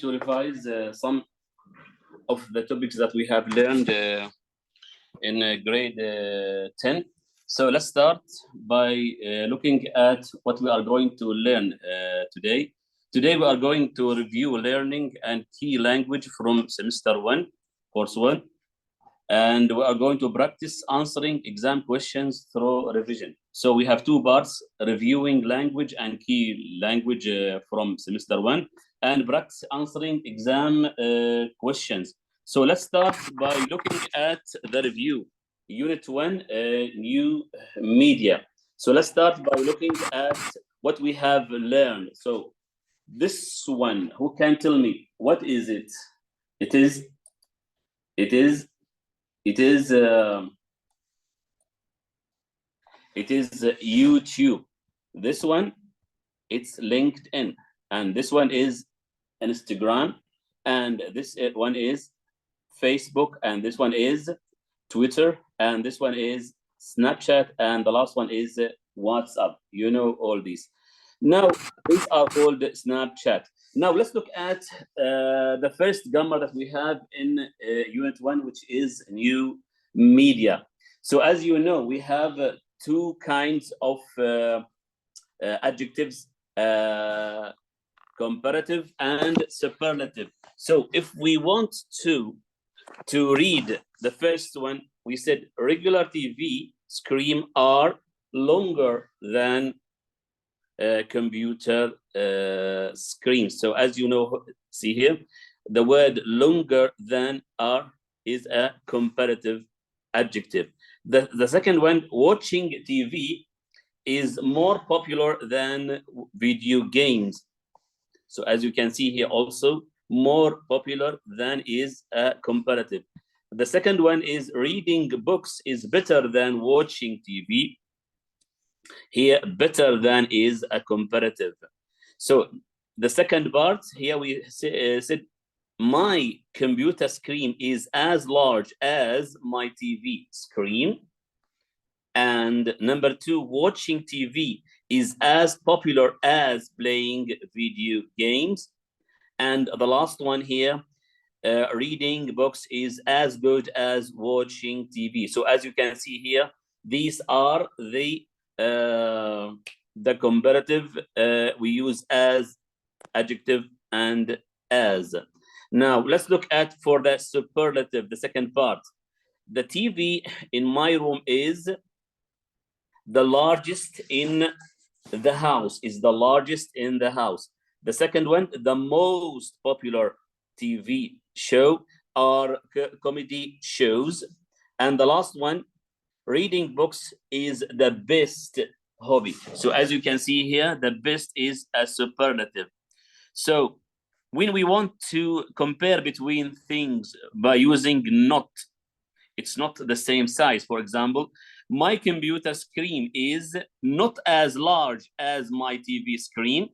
to revise some of the topics that we have learned in grade 10. So let's start by looking at what we are going to learn today. Today we are going to review learning and key language from semester 1, course 1. And we are going to practice answering exam questions through revision. So we have two parts, reviewing language and key language from semester 1, and practice answering exam questions. So let's start by looking at the review. Unit 1, new media. So let's start by looking at what we have learned. So this one, who can tell me what is it? It is YouTube. This one, it's LinkedIn, and this one is Instagram, and this one is Facebook, and this one is Twitter, and this one is Snapchat, and the last one is WhatsApp. You know all these. Now, these are called Snapchat. Now, let's look at the first grammar that we have in Unit 1, which is new media. So, as you know, we have two kinds of adjectives, comparative and superlative. So, if we want to read the first one, we said regular TV screen are longer than computer screens. So as you know, see here, the word longer than are is a comparative adjective. The second one, watching TV is more popular than video games. So as you can see here also, more popular than is a comparative. The second one is reading books is better than watching TV. Here, better than is a comparative. So the second part here we said my computer screen is as large as my TV screen. And number two, watching TV is as popular as playing video games. And the last one here, reading books is as good as watching TV. So as you can see here, these are the comparative we use as, adjective, and as. Now let's look at for the superlative, the second part. The TV in my room is the largest in the house, is the largest in the house. The second one, the most popular TV show are comedy shows. And the last one, reading books is the best hobby. So as you can see here, the best is a superlative. So when we want to compare between things by using not, it's not the same size. For example, my computer screen is not as large as my TV screen.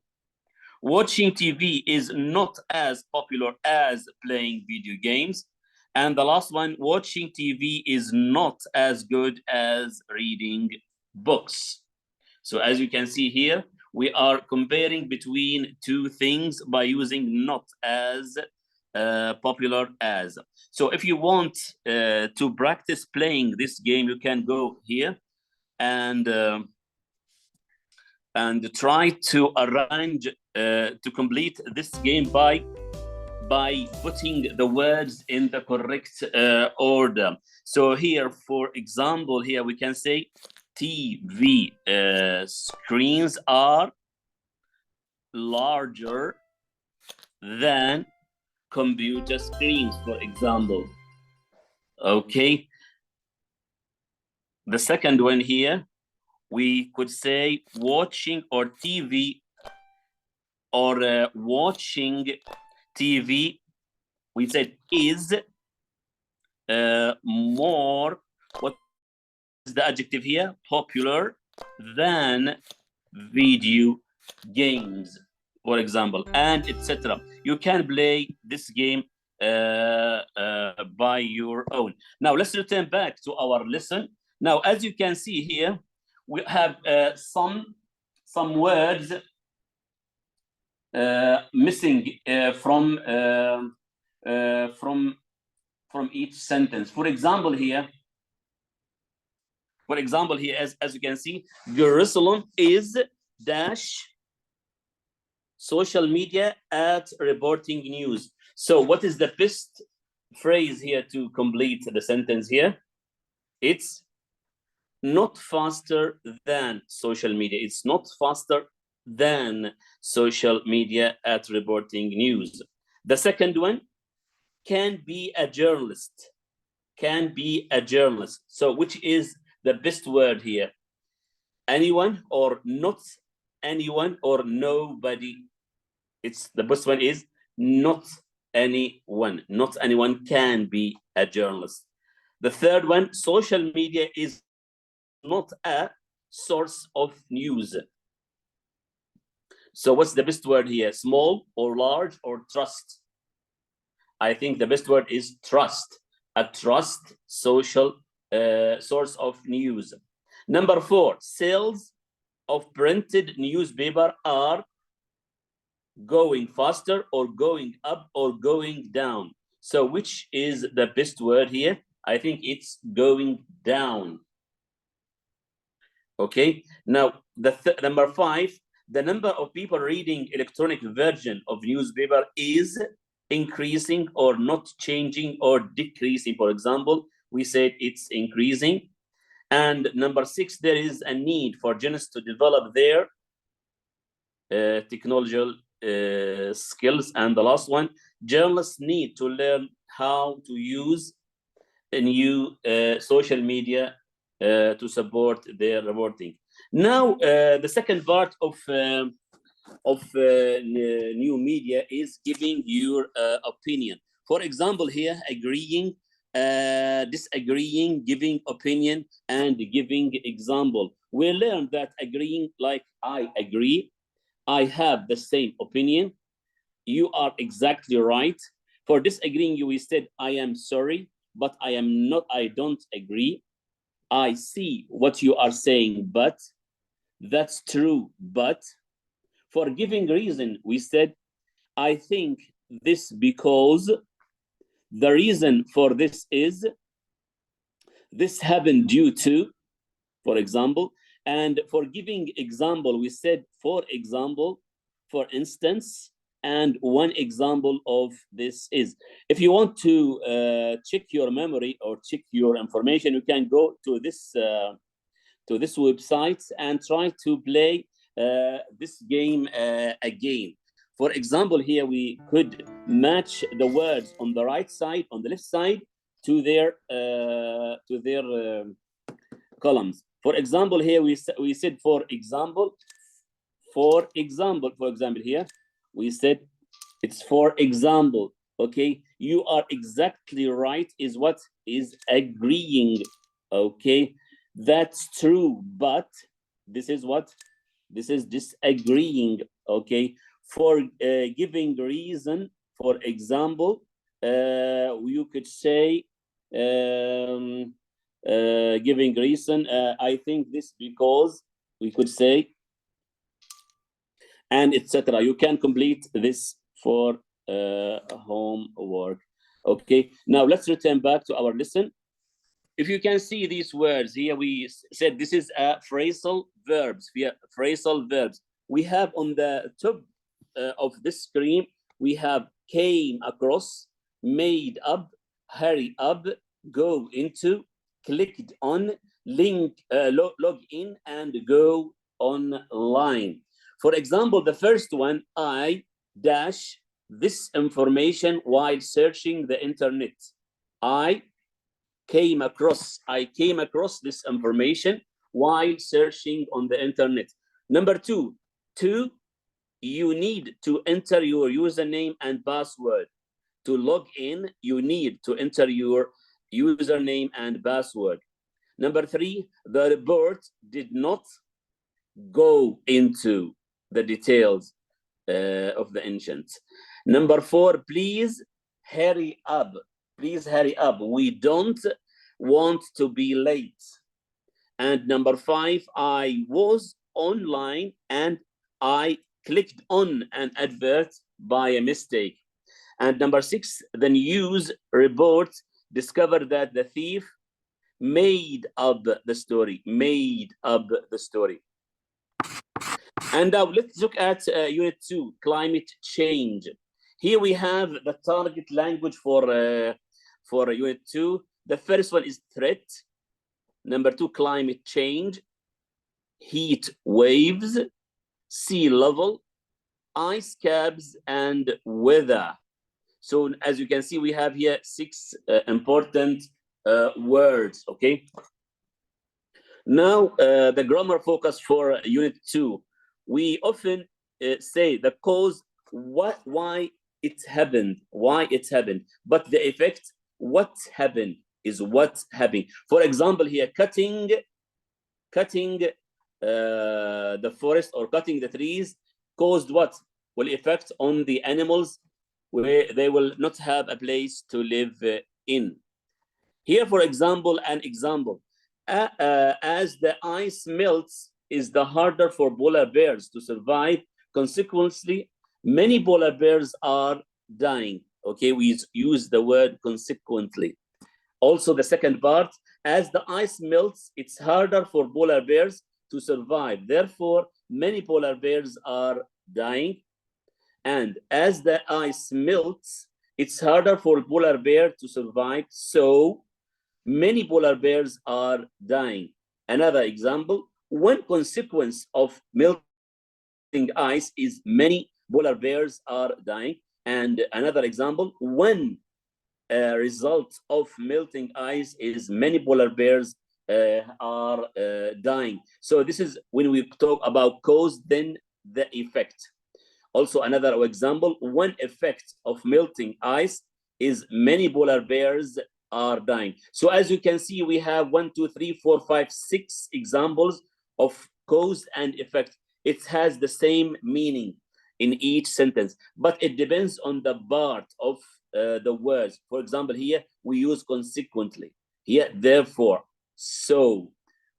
Watching TV is not as popular as playing video games. And the last one, watching TV is not as good as reading books. So as you can see here, we are comparing between two things by using not as, popular as. So if you want to practice playing this game, you can go here and try to arrange to complete this game by putting the words in the correct order. So here, for example, here we can say TV screens are larger than computer screens, for example. Okay. The second one here, we could say watching or TV or watching TV, we said is more, what is the adjective here? Popular than video games, for example, and etc. You can play this game by your own. Now let's return back to our lesson. Now, as you can see here, we have some words missing from each sentence. For example, here, as you can see, Jerusalem is dash social media at reporting news. So what is the best phrase here to complete the sentence here? It's not faster than social media. It's not faster than social media at reporting news. The second one, can be a journalist. Can be a journalist. So which is the best word here? Anyone or not anyone or nobody? It's the best one is not anyone. Not anyone can be a journalist. The third one, social media is not a source of news. So what's the best word here? Small or large or trust? I think the best word is trust. A trust social source of news. Number 4, sales of printed newspaper are going faster or going up or going down. So which is the best word here? I think it's going down. Okay, now number 5, the number of people reading electronic version of newspaper is increasing or not changing or decreasing. For example, we said it's increasing. And number 6, there is a need for journalists to develop their technological skills. And the last one, journalists need to learn how to use a new social media to support their reporting. Now, the second part of new media is giving your opinion. For example, here, agreeing, disagreeing, giving opinion, and giving example. We learned that agreeing, like I agree, I have the same opinion, you are exactly right. For disagreeing, we said, I am sorry, but I don't agree. I see what you are saying, but that's true, but. For giving reason, we said, I think this because the reason for this is this happened due to, for example. And for giving example, we said, for example, for instance, and one example of this is. If you want to check your memory or check your information, you can go to this website and try to play this game again. For example, here we could match the words on the right side, on the left side, to their columns. For example, here we said, for example, here we said it's for example. Okay, you are exactly right is what is agreeing. Okay, that's true, but this is what? This is disagreeing. Okay, for giving reason, for example, you could say giving reason, I think this because, we could say, and etc. You can complete this for homework. Okay, now let's return back to our lesson. If you can see these words here, we said this is a phrasal verbs. Phrasal verbs. We have on the top of this screen, we have came across, made up, hurry up, go into, clicked on, link, log in, and go online. For example, the first one, I dash this information while searching the internet. I came across this information while searching on the internet. Number 2, you need to enter your username and password. To log in, you need to enter your username and password. Number 3, the report did not go into the details of the incident. Number 4, please hurry up. Please hurry up. We don't want to be late. And number 5, I was online and I clicked on an advert by a mistake. And number 6, the news report discovered that the thief made up the story, made up the story. And now let's look at Unit 2, climate change. Here we have the target language for Unit 2. The first one is threat. Number 2, climate change, heat waves, sea level, ice caps, and weather. So as you can see, we have here 6 important words, okay? Now, the grammar focus for Unit 2. We often say the cause, why it happened, but the effect, what happened, is what happened. For example, here, cutting the forest or cutting the trees caused what? Will affect on the animals, where they will not have a place to live in. Here, for example, an example. As the ice melts, is the harder for polar bears to survive. Consequently, many polar bears are dying. Okay, we use the word consequently. Also, the second part, as the ice melts, it's harder for polar bears to survive. Therefore, many polar bears are dying. And as the ice melts, it's harder for polar bear to survive. So many polar bears are dying. Another example, one consequence of melting ice is many polar bears are dying. And another example, one result of melting ice is many polar bears are dying. So this is when we talk about cause, then the effect. Also, another example, one effect of melting ice is many polar bears are dying. So as you can see, we have 1, 2, 3, 4, 5, 6 examples of cause and effect. It has the same meaning in each sentence, but it depends on the part of the words. For example, here we use consequently. Here, therefore, so,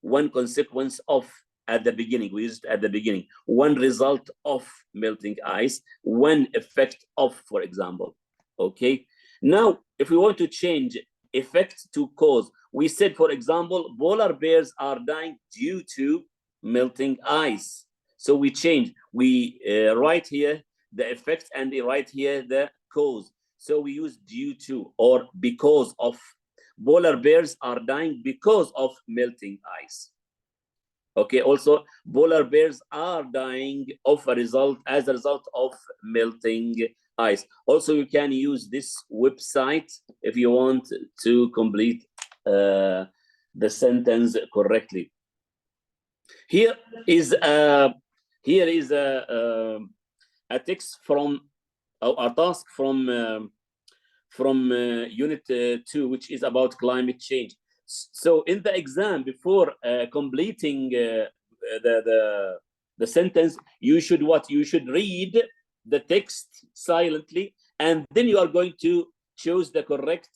one consequence of, at the beginning, we used at the beginning, one result of melting ice, one effect of, for example. Okay. Now, if we want to change effect to cause, we said, for example, polar bears are dying due to melting ice. So we change, we write here the effect and we write here the cause. So we use due to or because of. Polar bears are dying because of melting ice. Okay, also polar bears are dying as a result of melting ice. Also, you can use this website if you want to complete the sentence correctly. Here is a text from a task from Unit 2, which is about climate change. So in the exam, before completing the sentence, you should what? You should read the text silently, and then you are going to choose the correct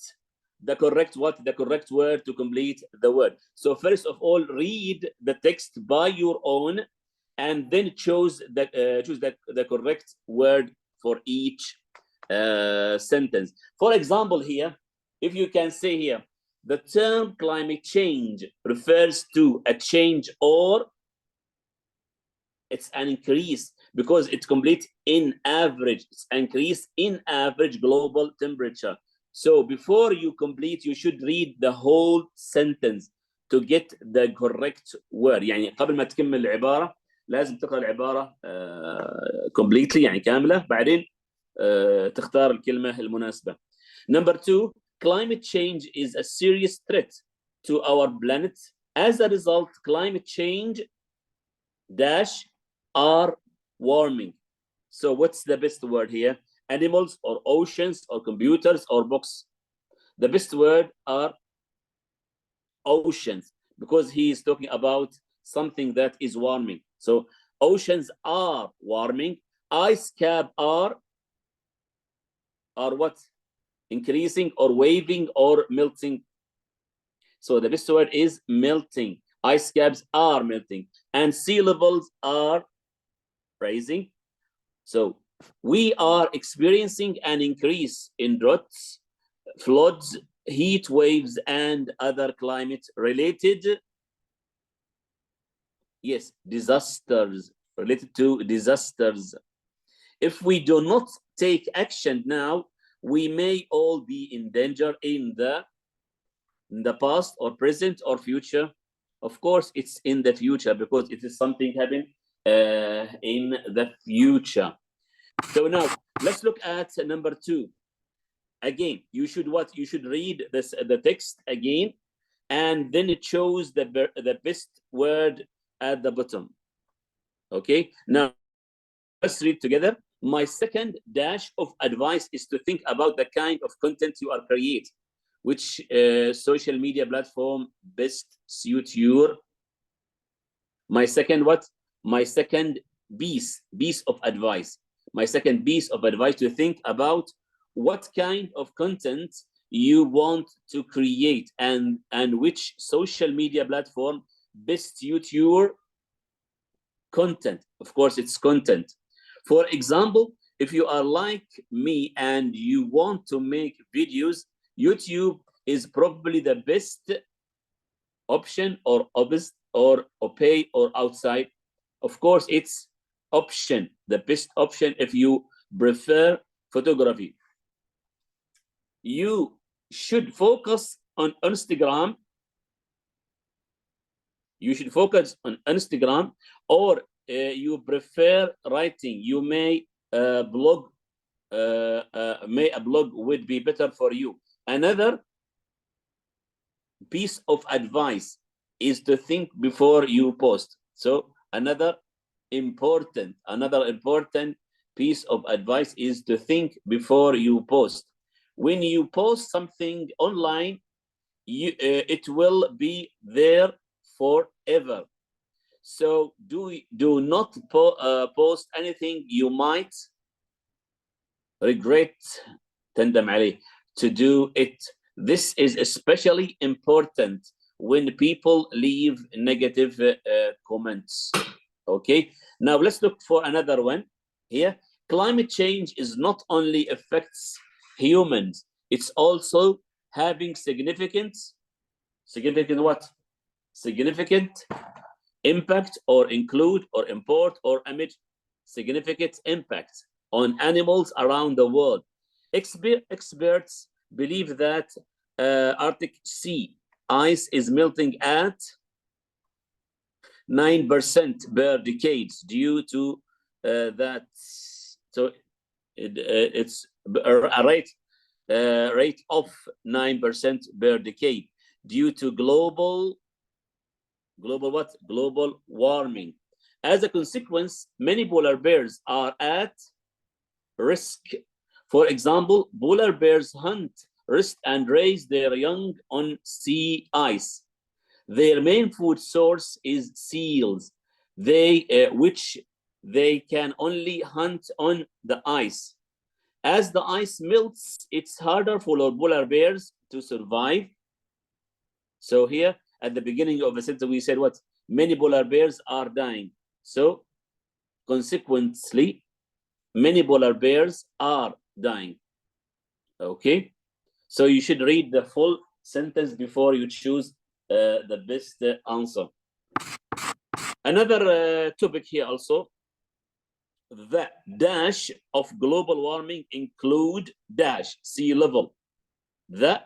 word to complete the word. So first of all, read the text by your own, and then choose the correct word for each sentence. For example, here, if you can say here, the term climate change refers to a change or it's an increase, because it's complete in average. It's increase in average global temperature. So before you complete, you should read the whole sentence to get the correct word. يعني قبل ما تكمل العبارة لازم تقرأ العبارة completely، يعني كاملة، بعدين تختار الكلمة المناسبة. Number 2, climate change is a serious threat to our planet. As a result, climate change are warming. So what's the best word here? Animals or oceans or computers or books? The best word are oceans, because he is talking about something that is warming. So oceans are warming. Ice cap are what? Increasing or waving or melting. So the best word is melting. Ice caps are melting, and sea levels are rising. So we are experiencing an increase in droughts, floods, heat waves, and other climate-related, yes, disasters, related to disasters. If we do not take action now, we may all be in danger in the past or present or future. Of course, it's in the future because it is something happening in the future. So now let's look at number 2. Again, you should what? You should read the text again, and then it shows the best word at the bottom. Okay, now let's read together. My second dash of advice is to think about the kind of content you are creating. Which social media platform best suit your? My second what? My second piece of advice. My second piece of advice to think about what kind of content you want to create and which social media platform best suit your content. Of course, it's content. For example, if you are like me and you want to make videos, YouTube is probably the best option, or obvious, or pay, or outside. Of course, it's option, the best option if you prefer photography. You should focus on Instagram. You should focus on Instagram, or you prefer writing. You may blog. May a blog would be better for you. Another piece of advice is to think before you post. So another important piece of advice is to think before you post. When you post something online, it will be there forever. So do not post anything you might regret, تندم عليه, to do it. This is especially important when people leave negative comments. Okay, now let's look for another one here. Climate change is not only affects humans, it's also having significant what? Significant impact, or include, or import, or image, significant impact on animals around the world. Experts believe that Arctic sea ice is melting at 9% per decade due to that. So it's a rate of 9% per decade due to global what? Global warming. As a consequence, many polar bears are at risk. For example, polar bears hunt, rest, and raise their young on sea ice. Their main food source is seals, which they can only hunt on the ice. As the ice melts, it's harder for polar bears to survive. So here, at the beginning of the sentence, we said what? Many polar bears are dying. So consequently, many polar bears are dying. Okay, so you should read the full sentence before you choose the best answer. Another topic here also, the dash of global warming include dash sea level, the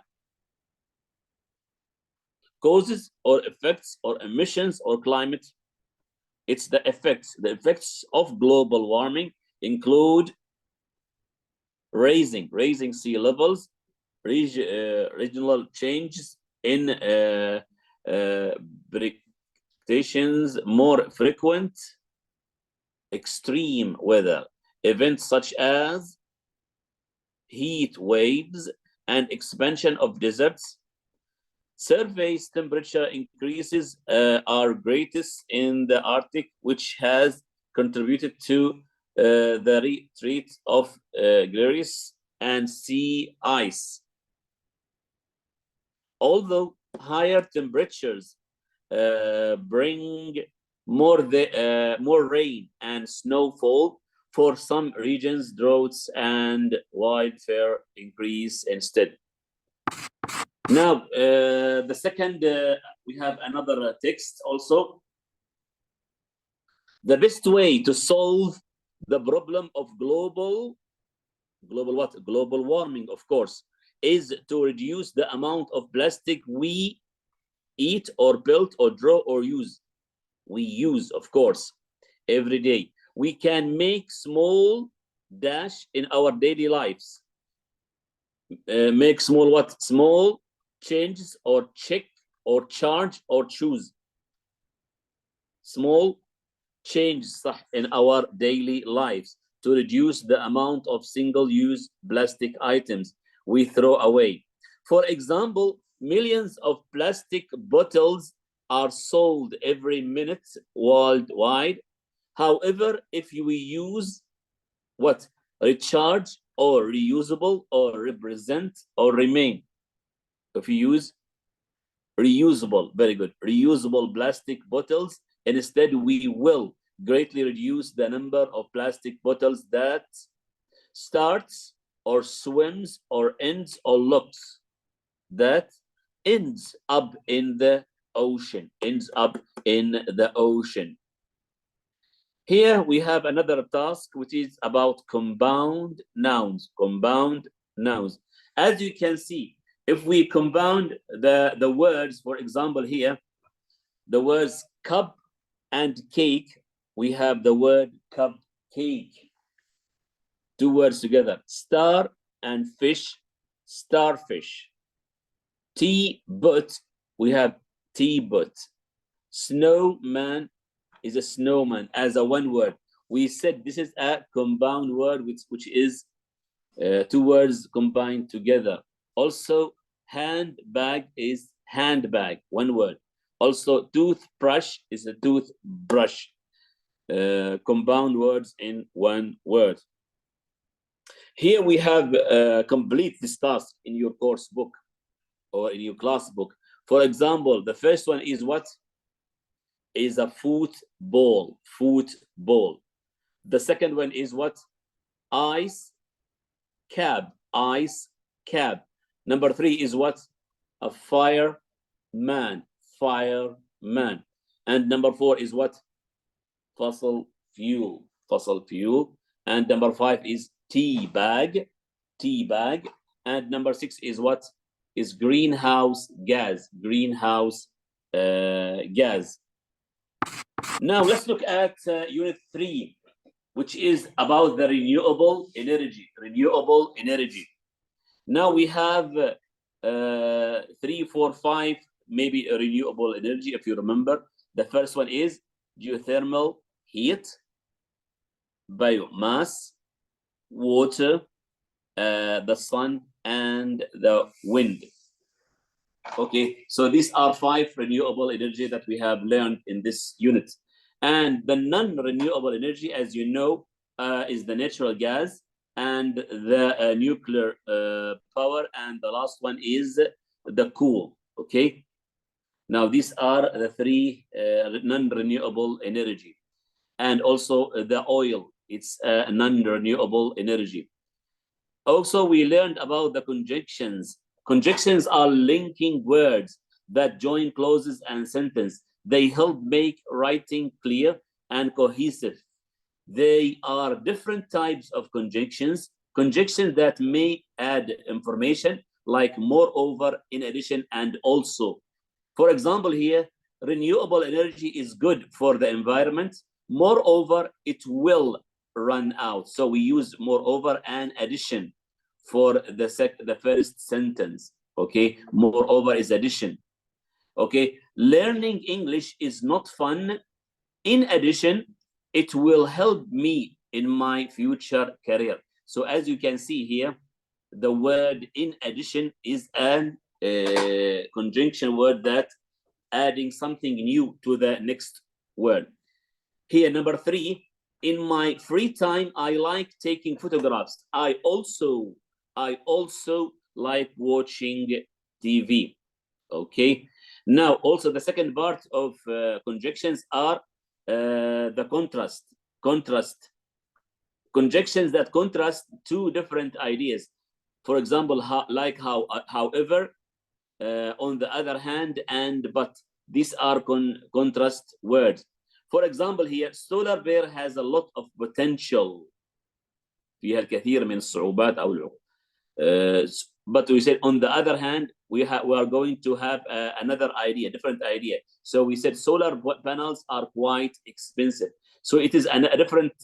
causes or effects or emissions or climate. It's the effects. The effects of global warming include raising sea levels, regional changes in precipitations, more frequent extreme weather events such as heat waves and expansion of deserts. Surface temperature increases are greatest in the Arctic, which has contributed to the retreat of glaciers and sea ice. Although higher temperatures bring more rain and snowfall, For some regions, droughts and wildfire increase instead. Now, the second, we have another text also. The best way to solve the problem of global warming, of course, is to reduce the amount of plastic we eat or build or draw or use. We use, of course, every day. We can make small dash in our daily lives. Make small what? Small changes or check or charge or choose. Small changes in our daily lives to reduce the amount of single-use plastic items we throw away. For example, millions of plastic bottles are sold every minute worldwide. However, if we use what? Recharge or reusable or represent or remain. If you use reusable, very good, reusable plastic bottles, instead we will greatly reduce the number of plastic bottles that starts or swims or ends or looks, that ends up in the ocean, Here we have another task which is about compound nouns. As you can see, if we compound the words, for example here, the words cup and cake, we have the word cupcake. Two words together. Star and fish, starfish. Tea but, we have tea but. Snowman is a snowman as a one word. We said this is a compound word which is two words combined together. Also, handbag is handbag, one word. Also, toothbrush is a toothbrush. Compound words in one word. Here we have complete this task in your course book or in your class book. For example, the first one is what? Is a football. The second one is what? Ice cab. Number 3 is what? A fireman. And number 4 is what? Fossil fuel. And number 5 is tea bag. And number 6 is what? Is greenhouse gas. Now let's look at unit 3, which is about the renewable energy. Now we have 3, 4, 5, maybe a renewable energy, if you remember. The first one is geothermal heat, biomass, water, the sun, and the wind. Okay, so these are 5 renewable energy that we have learned in this unit. And the non-renewable energy, as you know, is the natural gas and the nuclear power, and the last one is the coal. Okay, now these are the 3 non-renewable energy. And also the oil, it's a non-renewable energy. Also, we learned about the conjunctions. Conjunctions are linking words that join clauses and sentences. They help make writing clear and cohesive. They are different types of conjunctions. Conjunctions that may add information, like moreover, in addition, and also. For example, here, renewable energy is good for the environment. Moreover, it will run out. So we use moreover and addition for the first sentence. Okay, moreover is addition. Okay, learning English is not fun. In addition, it will help me in my future career. So as you can see here, the word in addition is an conjunction word that adding something new to the next word. Here, number 3, in my free time, I like taking photographs. I also like watching TV. Okay. Now, also the second part of conjunctions are the contrast. Conjunctions that contrast two different ideas. For example, however, on the other hand, and but. These are contrast words. For example, here, solar bear has a lot of potential. فيها الكثير من الصعوبات أو العقوبات. But we said, on the other hand, we are going to have another idea, different idea. So we said solar panels are quite expensive. So it is a different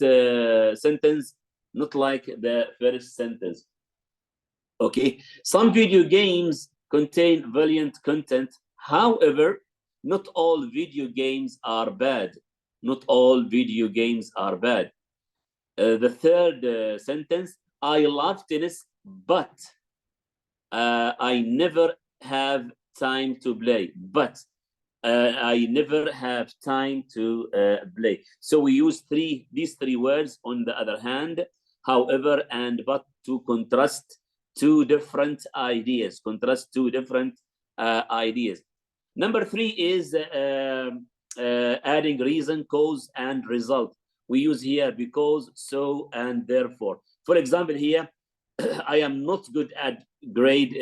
sentence, not like the first sentence. Okay, some video games contain violent content. However, not all video games are bad. Not all video games are bad. The third sentence, I love tennis, but I never have time to play. But I never have time to play. So we use these three words on the other hand, however, and but to contrast two different ideas. Contrast two different ideas. Number 3 is adding reason, cause, and result. We use here because, so, and therefore. For example, here, I am not good at grade.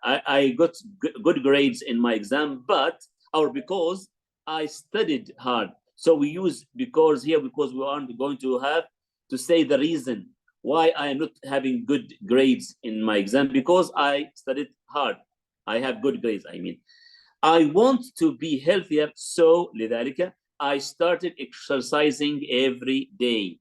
I got good grades in my exam, but, or because I studied hard. So we use because here because we aren't going to have to say the reason why I am not having good grades in my exam, because I studied hard. I have good grades, I mean. I want to be healthier, so لذلك I started exercising every day.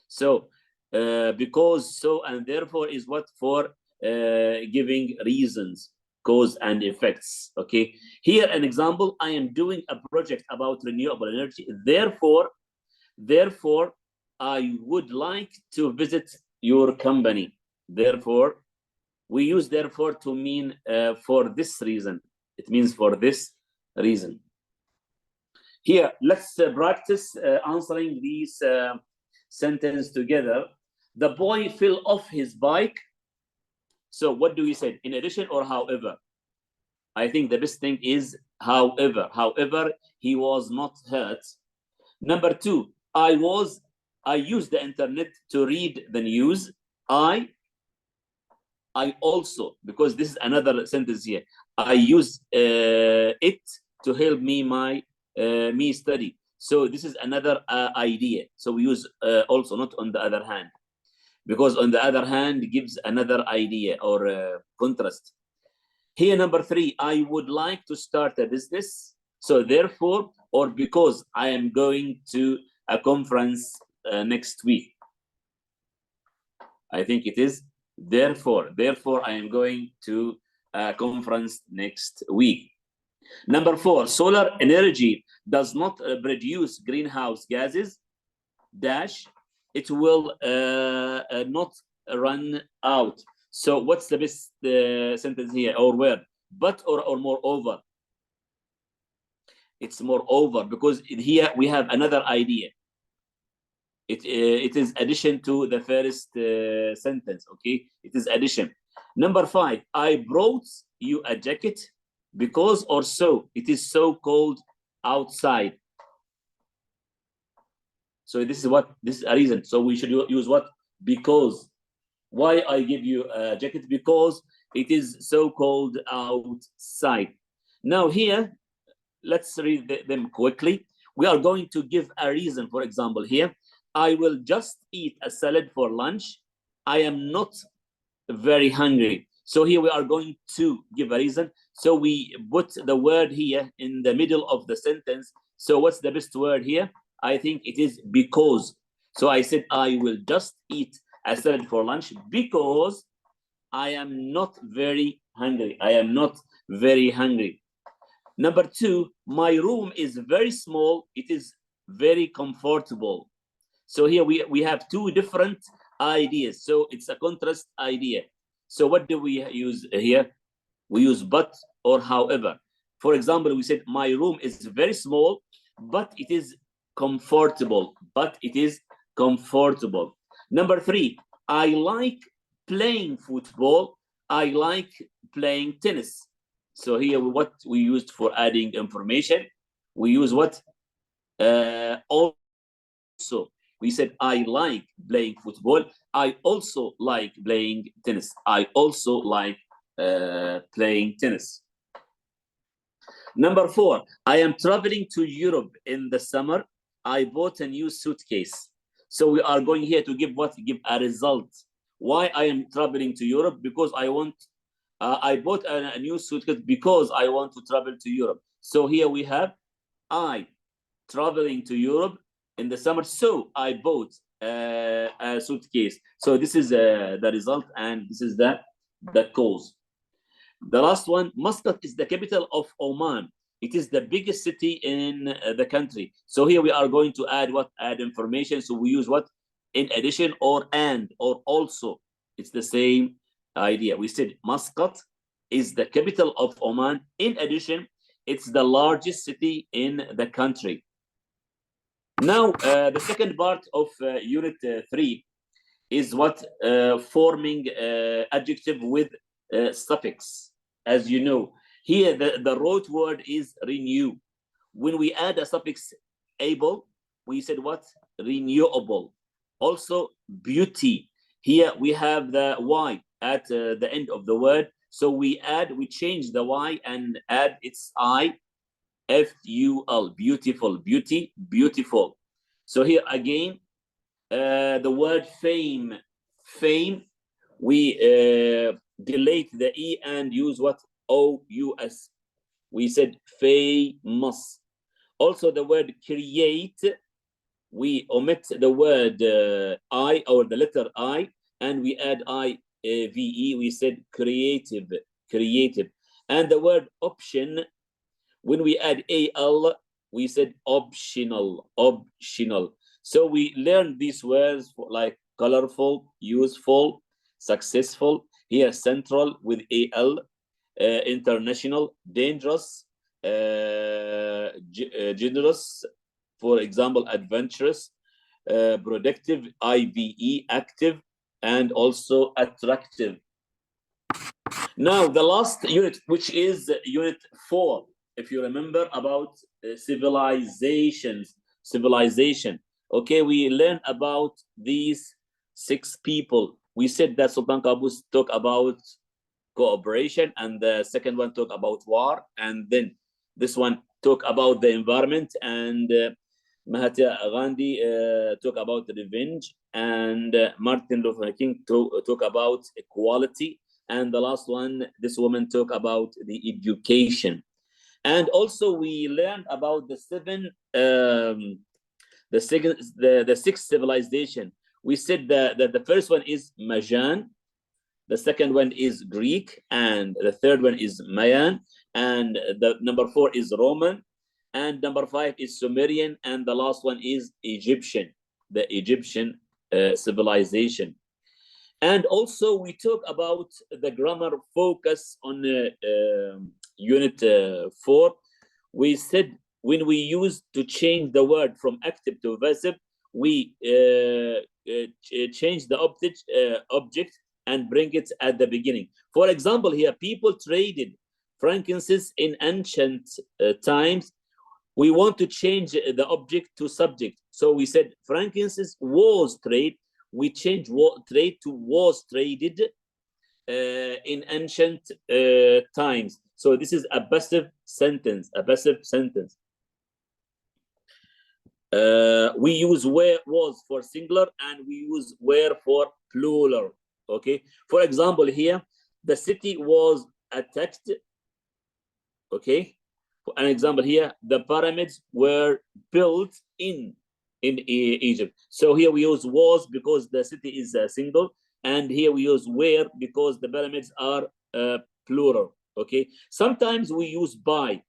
So because, so, and therefore is what for giving reasons, cause and effects. Okay, here an example, I am doing a project about renewable energy, therefore I would like to visit your company. Therefore, we use therefore to mean for this reason. It means for this reason. Here, let's practice answering these sentences together. The boy fell off his bike. So what do we say? In addition or however? I think the best thing is however. However, he was not hurt. Number 2, I used the internet to read the news. I also, because this is another sentence here, I use it to help me me study. So this is another idea. So we use also, not on the other hand, because on the other hand gives another idea or contrast. Here, number 3, I would like to start a business. So therefore, or because I am going to a conference next week. I think it is therefore I am going to a conference next week. Number 4, solar energy does not produce greenhouse gases, dash, it will not run out. So what's the best sentence here or word? But or moreover? It's moreover, because here we have another idea. It is addition to the first sentence, okay? It is addition. Number 5, I brought you a jacket because or so. It is so cold outside. So this is what, this is a reason. So we should use what? Because. Why I give you a jacket? Because it is so cold outside. Now here, let's read them quickly. We are going to give a reason. For example, here, I will just eat a salad for lunch. I am not very hungry. So here we are going to give a reason. So we put the word here in the middle of the sentence. So what's the best word here? I think it is because. So I said, I will just eat a salad for lunch because I am not very hungry. I am not very hungry. Number 2, my room is very small. It is very comfortable. So here we have two different ideas. So it's a contrast idea. So what do we use here? We use but or however. For example, we said my room is very small, but it is comfortable. But it is comfortable. Number 3, I like playing football. I like playing tennis. So here what we used for adding information, we use what? Also. We said, I like playing football. I also like playing tennis. I also like playing tennis. Number 4, I am traveling to Europe in the summer. I bought a new suitcase. So we are going here to give what? Give a result. Why I am traveling to Europe? Because I want, I bought a new suitcase because I want to travel to Europe. So here we have, I traveling to Europe in the summer. So I bought a suitcase. So this is the result, and this is the cause. The last one, Muscat is the capital of Oman. It is the biggest city in the country. So here we are going to add what? Add information. So we use what? In addition, or and, or also. It's the same idea. We said Muscat is the capital of Oman. In addition, it's the largest city in the country. Now, the second part of Unit 3 is what? Forming adjective with suffix. As you know, here the root word is renew. When we add a suffix able, we said what? Renewable. Also, beauty. Here we have the Y at the end of the word. So we change the Y and add its I, F-U-L, beautiful, beauty, beautiful. So here again, the word fame, we delete the E and use what? O-U-S. We said famous. Also the word create, we omit the word I, or the letter I, and we add I-V-E. We said creative. And the word option, when we add A-L, we said optional. So we learned these words like colorful, useful, successful. Here, central with A-L, international, dangerous, generous, for example, adventurous, productive, IVE, active, and also attractive. Now, the last unit, which is Unit 4, if you remember, about civilization. Okay, we learned about these 6 people. We said that Sultan Qaboos talked about cooperation, and the second one talked about war, and then this one talked about the environment, and Mahatma Gandhi talked about revenge, and Martin Luther King talked about equality, and the last one, this woman talked about the education. And also we learned about the 6th civilization. We said that the first one is Majan, the second one is Greek, and the third one is Mayan, and the number 4 is Roman, and number 5 is Sumerian, and the last one is Egyptian, the Egyptian civilization. And also we talk about the grammar focus on Unit 4. We said when we use to change the word from active to passive, we change the object and bring it at the beginning. For example, here, people traded frankincense in ancient times. We want to change the object to subject. So we said frankincense was trade. We change trade to was traded in ancient times. So this is a passive sentence, we use where, was for singular, and we use where for plural. Okay, for example, here the city was attacked. Okay, for an example here, the pyramids were built in Egypt. So here we use was because the city is single, and here we use where because the pyramids are plural. Okay, sometimes we use by.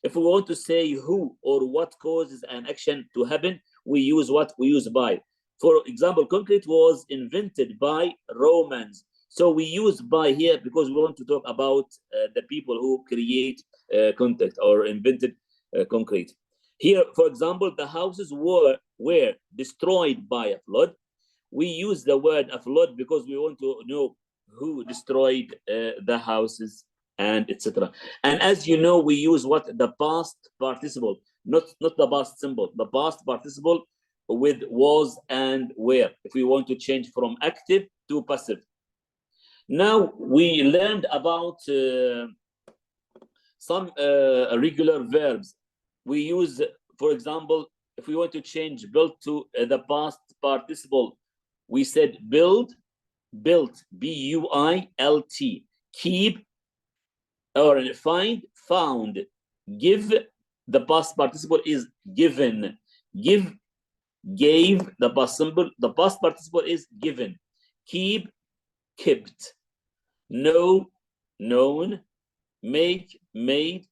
If we want to say who or what causes an action to happen, we use what? We use by. For example, concrete was invented by Romans. So we use by here because we want to talk about the people who create concrete or invented concrete. Here, for example, the houses were destroyed by a flood. We use the word a flood because we want to know who destroyed the houses, and etc. And as you know, we use what? The past participle, not the past simple, the past participle with was and were, if we want to change from active to passive. Now we learned about some regular verbs. We use, for example, if we want to change built to the past participle, we said build, built, B-U-I-L-T, keep, or find, found, give, the past participle is given, give, gave, the past participle is given, keep, kept, know, known, make, made,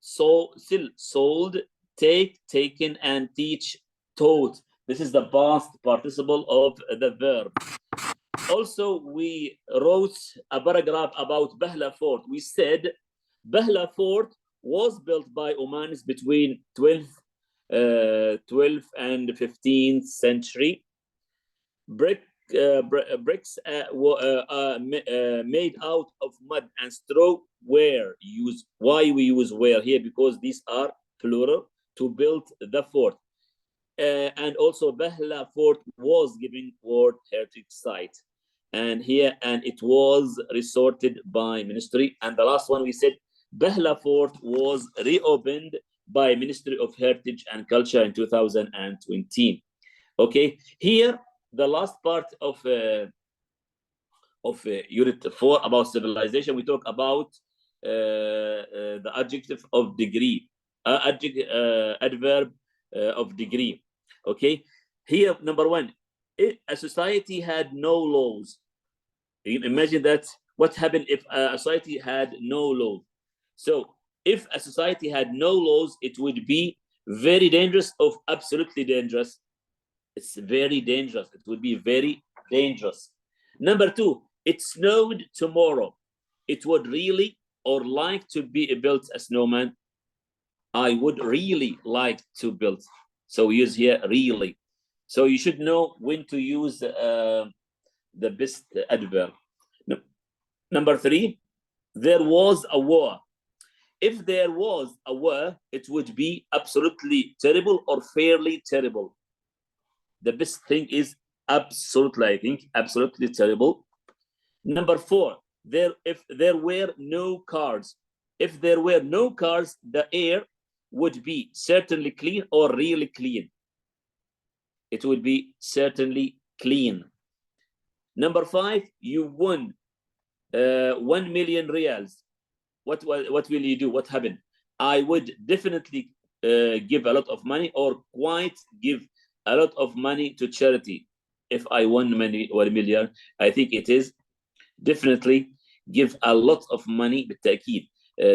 sold, sold, take, taken, and teach, taught. This is the past participle of the verb. Also, we wrote a paragraph about Bahla Fort. We said Bahla Fort was built by Omanis between 12th and 15th century. Bricks made out of mud and straw were used. Why we use were here? Because these are plural, to build the fort. And also Bahla Fort was given World Heritage Site. And here, and it was resorted by ministry. And the last one we said Bahla Fort was reopened by Ministry of Heritage and Culture in 2020. Okay, here the last part of unit 4 about civilization, we talk about the adjective of degree, adverb of degree. Okay, here number 1, if a society had no laws. You can imagine that what happened if a society had no laws. So if a society had no laws, it would be very dangerous, of absolutely dangerous. It's very dangerous. It would be very dangerous. Number 2, it snowed tomorrow. It would really or like to be built a snowman. I would really like to build. So we use here really. So you should know when to use the best adverb. Number 3, there was a war. If there was a war, it would be absolutely terrible or fairly terrible. The best thing is absolutely, I think, absolutely terrible. Number 4, if there were no cars. If there were no cars, the air would be certainly clean or really clean. It would be certainly clean. Number 5, you won 1 million reals. What will you do? What happened? I would definitely give a lot of money, or quite give a lot of money to charity. If I won 1 million, I think it is definitely give a lot of money بالتأكيد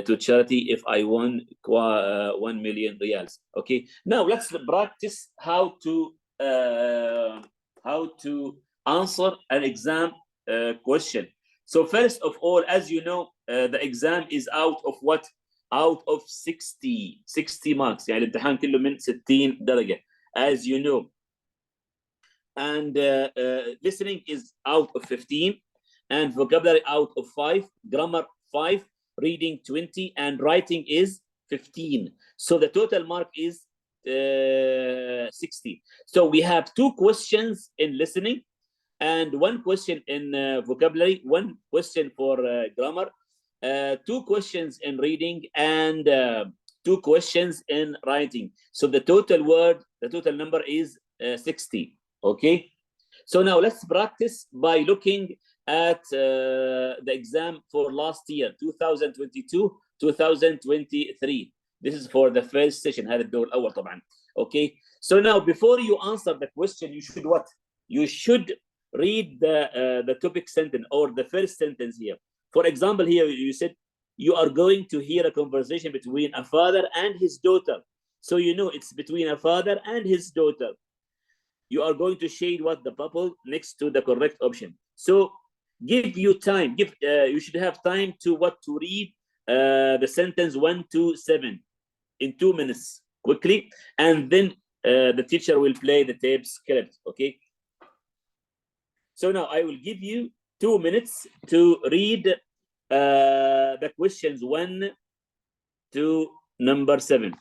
to charity if I won 1 million reals. Okay, now let's practice how to answer an exam question. So first of all, as you know, the exam is out of what? Out of 60 marks. يعني الامتحان كله من 60 درجة, as you know. And listening is out of 15, and vocabulary out of 5, grammar 5, reading 20, and writing is 15. So the total mark is 60. So we have 2 questions in listening, and 1 question in vocabulary, 1 question for grammar, 2 questions in reading, and 2 questions in writing. So the total number is 60. Okay, so now let's practice by looking at the exam for last year, 2022-2023. This is for the first session. هذا الدور الأول طبعا. Okay, so now before you answer the question, you should what? You should read the topic sentence or the first sentence here. For example, here you said you are going to hear a conversation between a father and his daughter. So you know it's between a father and his daughter. You are going to shade what? The bubble next to the correct option. So give you time. You should have time to read the sentence 1 to 7 in 2 minutes quickly, and then the teacher will play the tape script. Okay. So now I will give you 2 minutes to read the questions 1 to number 7.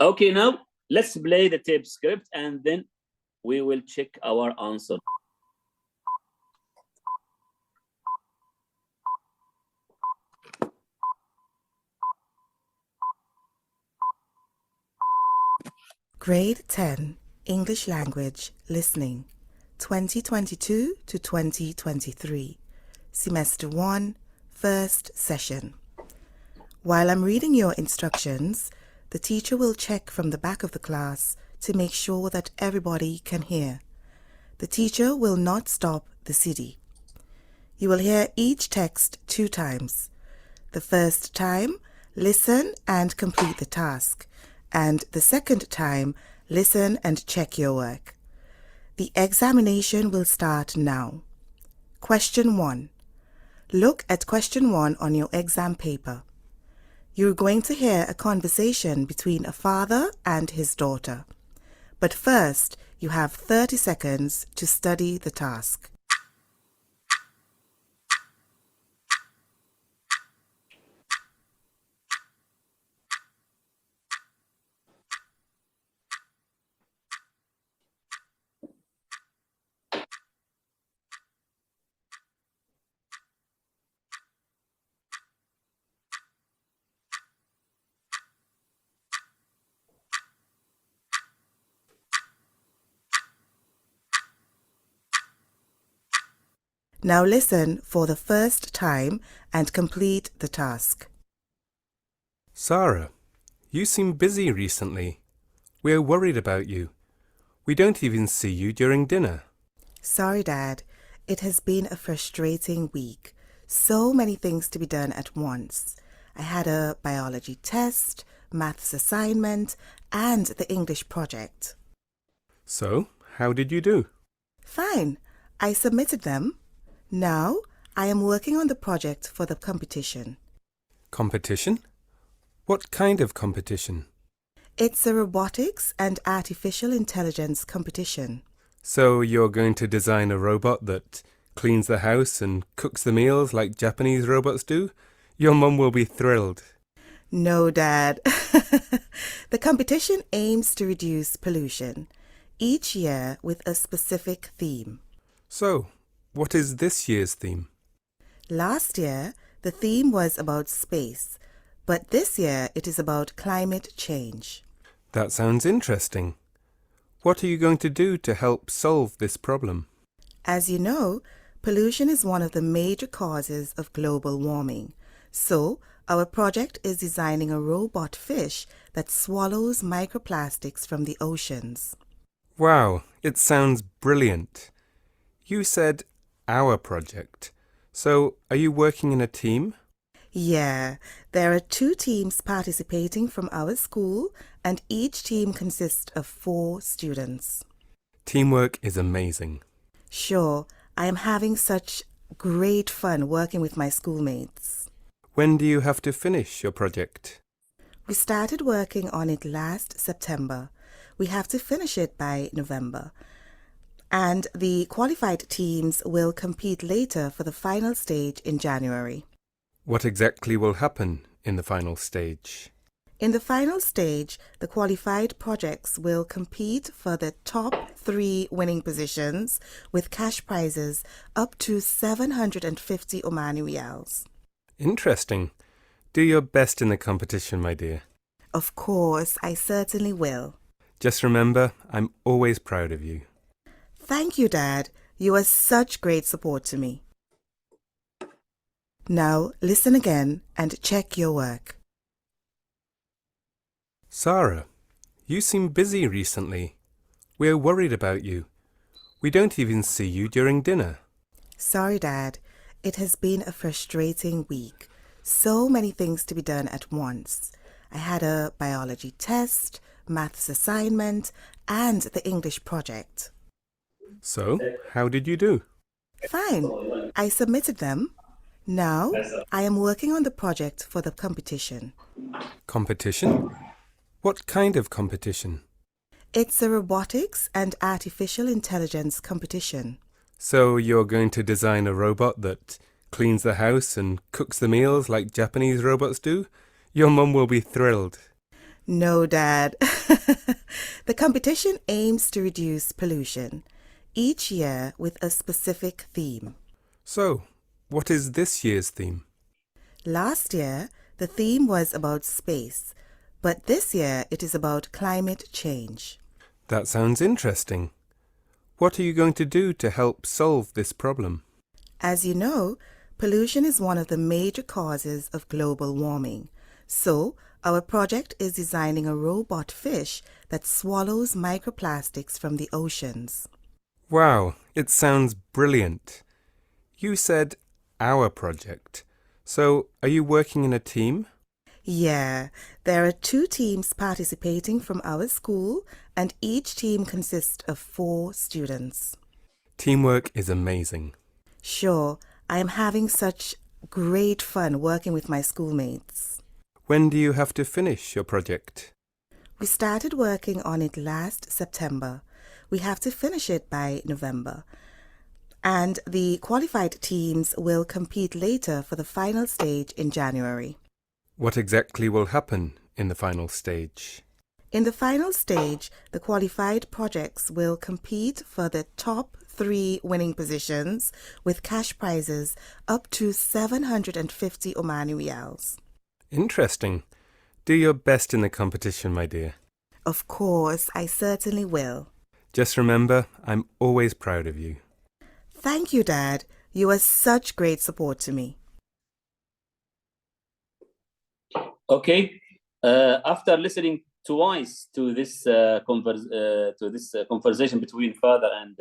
Okay, now let's play the tape script and then we will check our answer. Grade 10, English Language, Listening, 2022 to 2023, Semester 1, First Session. While I'm reading your instructions, the teacher will check from the back of the class to make sure that everybody can hear. The teacher will not stop the CD. You will hear each text 2 times. The first time, listen and complete the task. And the second time, listen and check your work. The examination will start now. Question 1. Look at question 1 on your exam paper. You're going to hear a conversation between a father and his daughter. But first, you have 30 seconds to study the task. Now listen for the first time and complete the task. Sarah, you seem busy recently. We're worried about you. We don't even see you during dinner. Sorry, Dad. It has been a frustrating week. So many things to be done at once. I had a biology test, maths assignment, and the English project. So, how did you do? Fine. I submitted them. Now, I am working on the project for the competition. Competition? What kind of competition? It's a robotics and artificial intelligence competition. So you're going to design a robot that cleans the house and cooks the meals like Japanese robots do? Your mum will be thrilled. No, Dad. The competition aims to reduce pollution, each year with a specific theme. So, what is this year's theme? Last year, the theme was about space, but this year it is about climate change. That sounds interesting. What are you going to do to help solve this problem? As you know, pollution is one of the major causes of global warming. So, our project is designing a robot fish that swallows microplastics from the oceans. Wow, it sounds brilliant. You said our project. So, are you working in a team? Yeah, there are 2 teams participating from our school, and each team consists of 4 students. Teamwork is amazing. Sure, I am having such great fun working with my schoolmates. When do you have to finish your project? We started working on it last September. We have to finish it by November. And the qualified teams will compete later for the final stage in January. What exactly will happen in the final stage? In the final stage, the qualified projects will compete for the top 3 winning positions with cash prizes up to 750 Omani Riyals. Interesting. Do your best in the competition, my dear. Of course, I certainly will. Just remember, I'm always proud of you. Thank you, Dad. You are such great support to me. Now, listen again and check your work. Sarah, you seem busy recently. We're worried about you. We don't even see you during dinner. Sorry, Dad. It has been a frustrating week. So many things to be done at once. I had a biology test, maths assignment, and the English project. So, how did you do? Fine. I submitted them. Now, I am working on the project for the competition. Competition? What kind of competition? It's a robotics and artificial intelligence competition. So you're going to design a robot that cleans the house and cooks the meals like Japanese robots do? Your mum will be thrilled. No, Dad. The competition aims to reduce pollution, each year with a specific theme. So, what is this year's theme? Last year, the theme was about space, but this year it is about climate change. That sounds interesting. What are you going to do to help solve this problem? As you know, pollution is one of the major causes of global warming. So, our project is designing a robot fish that swallows microplastics from the oceans. Wow, it sounds brilliant. You said our project. So, are you working in a team? Yeah, there are 2 teams participating from our school, and each team consists of 4 students. Teamwork is amazing. Sure, I am having such great fun working with my schoolmates. When do you have to finish your project? We started working on it last September. We have to finish it by November. And the qualified teams will compete later for the final stage in January. What exactly will happen in the final stage? In the final stage, the qualified projects will compete for the top 3 winning positions with cash prizes up to 750 Omani Riyals. Interesting. Do your best in the competition, my dear. Of course, I certainly will. Just remember, I'm always proud of you. Thank you, Dad. You are such great support to me. Okay. After listening twice to this conversation between father and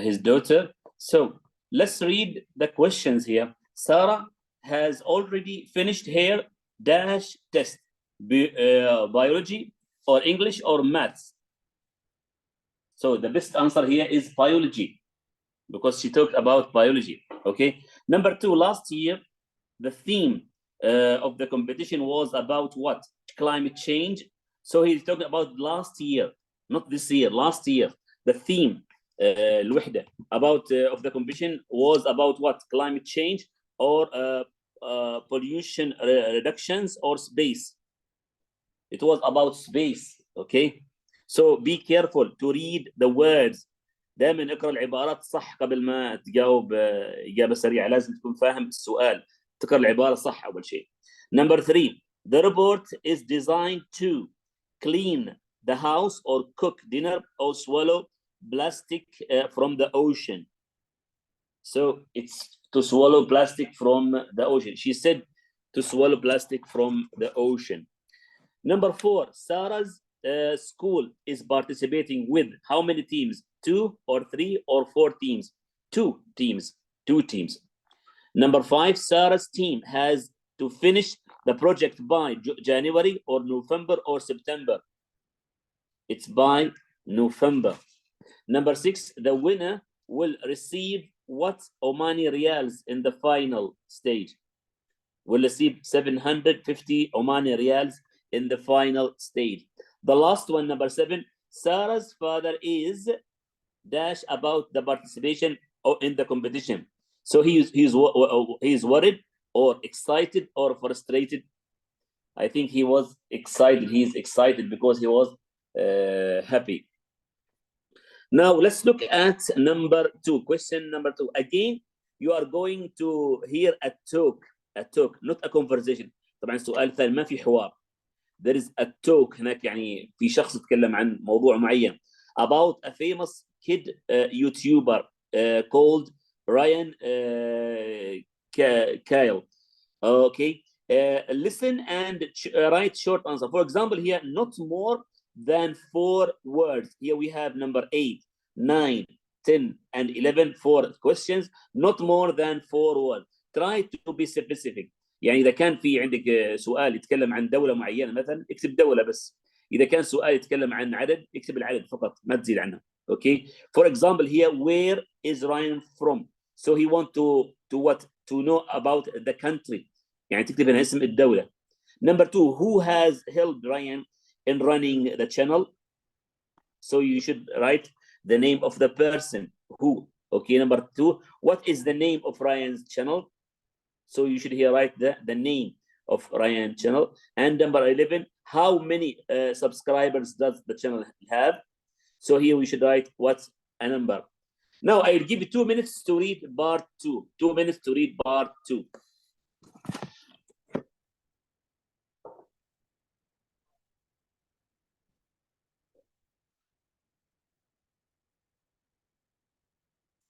his daughter, so let's read the questions here. Sarah has already finished her dash test, biology or English or maths. So the best answer here is biology, because she talked about biology. Okay. Number 2, last year, the theme of the competition was about what? Climate change. So he's talking about last year, not this year, last year. The theme الوحدة about of the competition was about what? Climate change or pollution reductions or space. It was about space. Okay. So be careful to read the words. دائما اقرا العبارات صح قبل ما تجاوب إجابة سريعة. لازم تكون فاهم السؤال. تقرأ العبارة صح أول شيء. Number 3, the report is designed to clean the house or cook dinner or swallow plastic from the ocean. So it's to swallow plastic from the ocean. She said to swallow plastic from the ocean. Number 4, Sarah's school is participating with how many teams? 2 or 3 or 4 teams? 2 teams. 2 teams. Number 5, Sarah's team has to finish the project by January or November or September. It's by November. Number 6, the winner will receive what Omani Riyals in the final stage? Will receive 750 Omani Riyals in the final stage. The last one, number 7, Sarah's father is dash about the participation in the competition. So he's worried or excited or frustrated. I think he was excited. He's excited because he was happy. Now let's look at number 2. Question number 2. Again, you are going to hear a talk, not a conversation. طبعا السؤال الثاني ما في حوار. There is a talk هناك, يعني في شخص يتكلم عن موضوع معين about a famous kid YouTuber called Ryan Kyle. Okay. Listen and write short answer. For example, here, not more than 4 words. Here we have number 8, 9, 10, and 11, 4 questions. Not more than 4 words. Try to be specific. يعني إذا كان في عندك سؤال يتكلم عن دولة معينة مثلا اكتب دولة بس. إذا كان سؤال يتكلم عن عدد اكتب العدد فقط ما تزيد عنه. Okay. For example, here, where is Ryan from? So he want to what? To know about the country. يعني تكتب هنا اسم الدولة. Number 2, who has helped Ryan in running the channel? So you should write the name of the person. Who? Okay. Number 2, what is the name of Ryan's channel? So you should here write the name of Ryan's channel. And number 11, how many subscribers does the channel have. So here we should write what's a number. Now I'll give you 2 minutes to read part 2. 2 minutes to read part 2.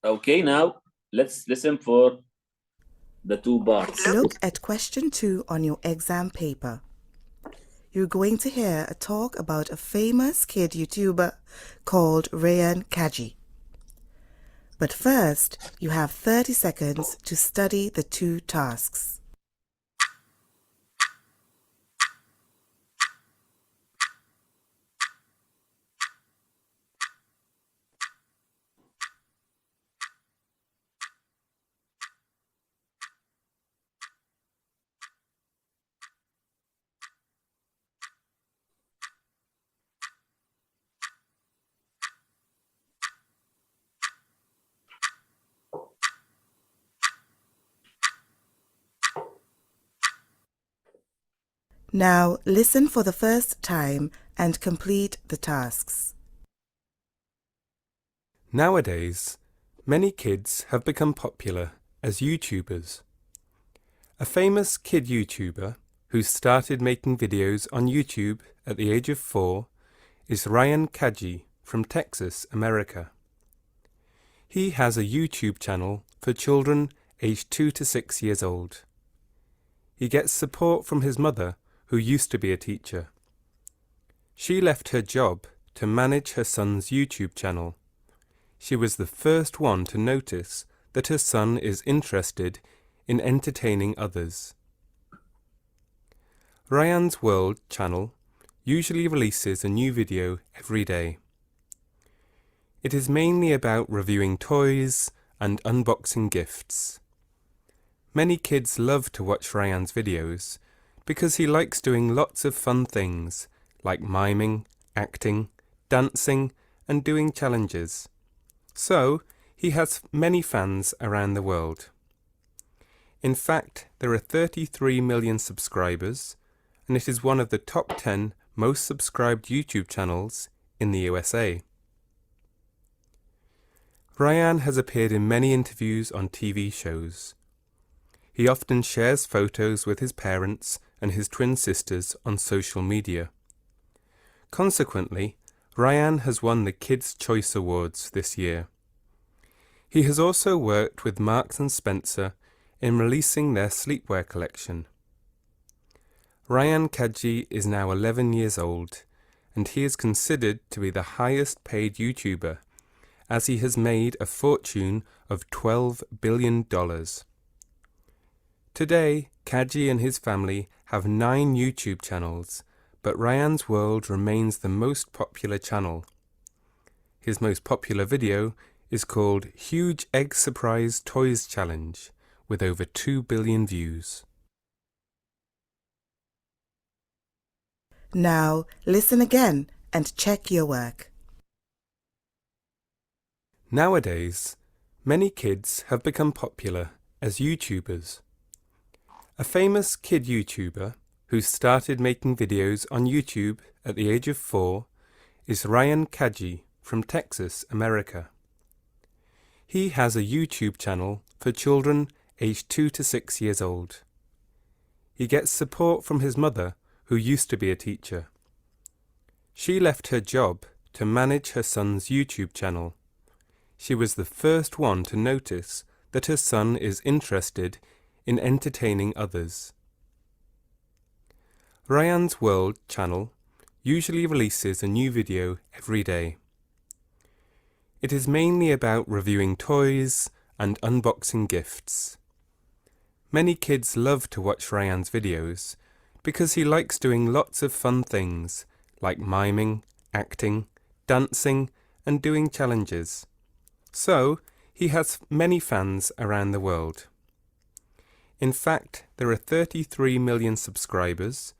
Okay, now let's listen for the 2 parts. Look at question 2 on your exam paper. You're going to hear a talk about a famous kid YouTuber called Ryan Kaji. But first, you have 30 seconds to study the 2 tasks. Now listen for the first time and complete the tasks. Nowadays, many kids have become popular as YouTubers. A famous kid YouTuber who started making videos on YouTube at the age of 4 is Ryan Kaji from Texas, America. He has a YouTube channel for children aged 2 to 6 years old. He gets support from his mother, who used to be a teacher. She left her job to manage her son's YouTube channel. She was the first one to notice that her son is interested in entertaining others. Ryan's World channel usually releases a new video every day. It is mainly about reviewing toys and unboxing gifts. Many kids love to watch Ryan's videos because he likes doing lots of fun things like miming, acting, dancing, and doing challenges. So, he has many fans around the world. In fact, there are 33 million subscribers, and it is one of the top 10 most subscribed YouTube channels in the USA. Ryan has appeared in many interviews on TV shows. He often shares photos with his parents and his twin sisters on social media. Consequently, Ryan has won the Kids' Choice Awards this year. He has also worked with Marks & Spencer in releasing their sleepwear collection. Ryan Kaji is now 11 years old, and he is considered to be the highest paid YouTuber, as he has made a fortune of $12 billion. Today, Kaji and his family have 9 YouTube channels, but Ryan's World remains the most popular channel. His most popular video is called Huge Egg Surprise Toys Challenge, with over 2 billion views. Now listen again and check your work. Nowadays, many kids have become popular as YouTubers. A famous kid YouTuber who started making videos on YouTube at the age of 4 is Ryan Kaji from Texas, America. He has a YouTube channel for children aged 2 to 6 years old. He gets support from his mother, who used to be a teacher. She left her job to manage her son's YouTube channel. She was the first one to notice that her son is interested in entertaining others. Ryan's World channel usually releases a new video every day. It is mainly about reviewing toys and unboxing gifts. Many kids love to watch Ryan's videos because he likes doing lots of fun things like miming, acting, dancing, and doing challenges. So, he has many fans around the world. In fact, there are 33 million subscribers,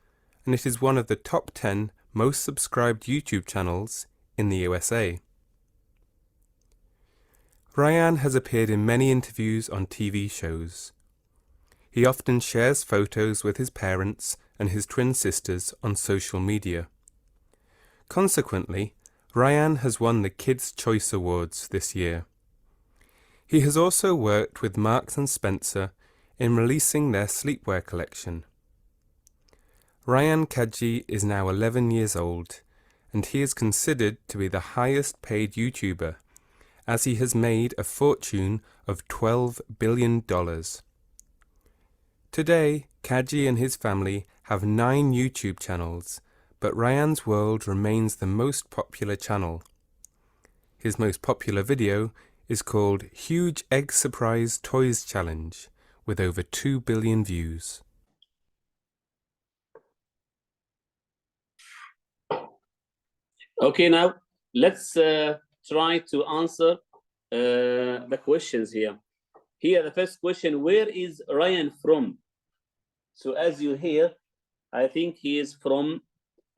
and it is one of the top 10 most subscribed YouTube channels in the USA. Ryan has appeared in many interviews on TV shows. He often shares photos with his parents and his twin sisters on social media. Consequently, Ryan has won the Kids' Choice Awards this year. He has also worked with Marks & Spencer in releasing their sleepwear collection. Ryan Kaji is now 11 years old, and he is considered to be the highest paid YouTuber, as he has made a fortune of $12 billion. Today, Kaji and his family have 9 YouTube channels, but Ryan's World remains the most popular channel. His most popular video is called Huge Egg Surprise Toys Challenge, with over 2 billion views. Okay, now let's try to answer the questions here. Here, the first question, where is Ryan from? So as you hear, I think he is from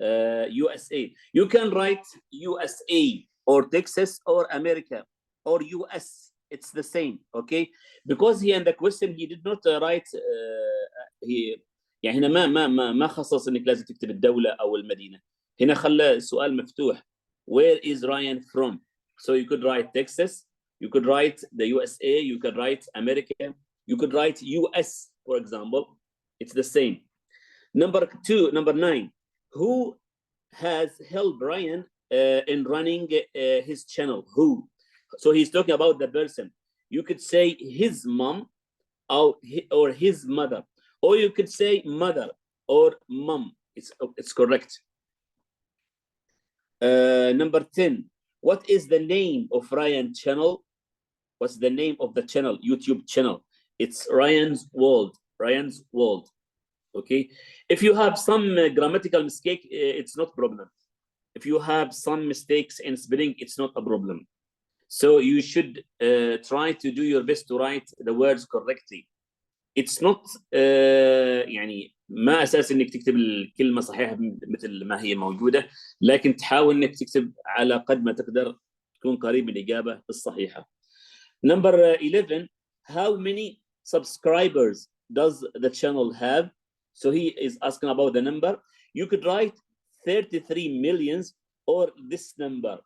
USA. You can write USA or Texas or America or US. It's the same, okay? Because here in the question he did not write he يعني هنا ما خصص انك لازم تكتب الدولة او المدينة. هنا خلى السؤال مفتوح. Where is Ryan from? So you could write Texas, you could write the USA, you could write America, you could write US, for example. It's the same. Number 9. Who has helped Ryan in running his channel? Who? So he's talking about the person. You could say his mom or his mother, or you could say mother or mom. It's correct. Number 10. What is the name of Ryan's channel? What's the name of the channel, YouTube channel? It's Ryan's World. Ryan's World. Okay. If you have some grammatical mistake, it's not a problem. If you have some mistakes in spelling, it's not a problem. So you should try to do your best to write the words correctly. It's not يعني ما أساس إنك تكتب الكلمة صحيحة مثل ما هي موجودة، لكن تحاول إنك تكتب على قد ما تقدر تكون قريب من الإجابة الصحيحة. Number 11. How many subscribers does the channel have? So he is asking about the number. You could write 33 millions or this number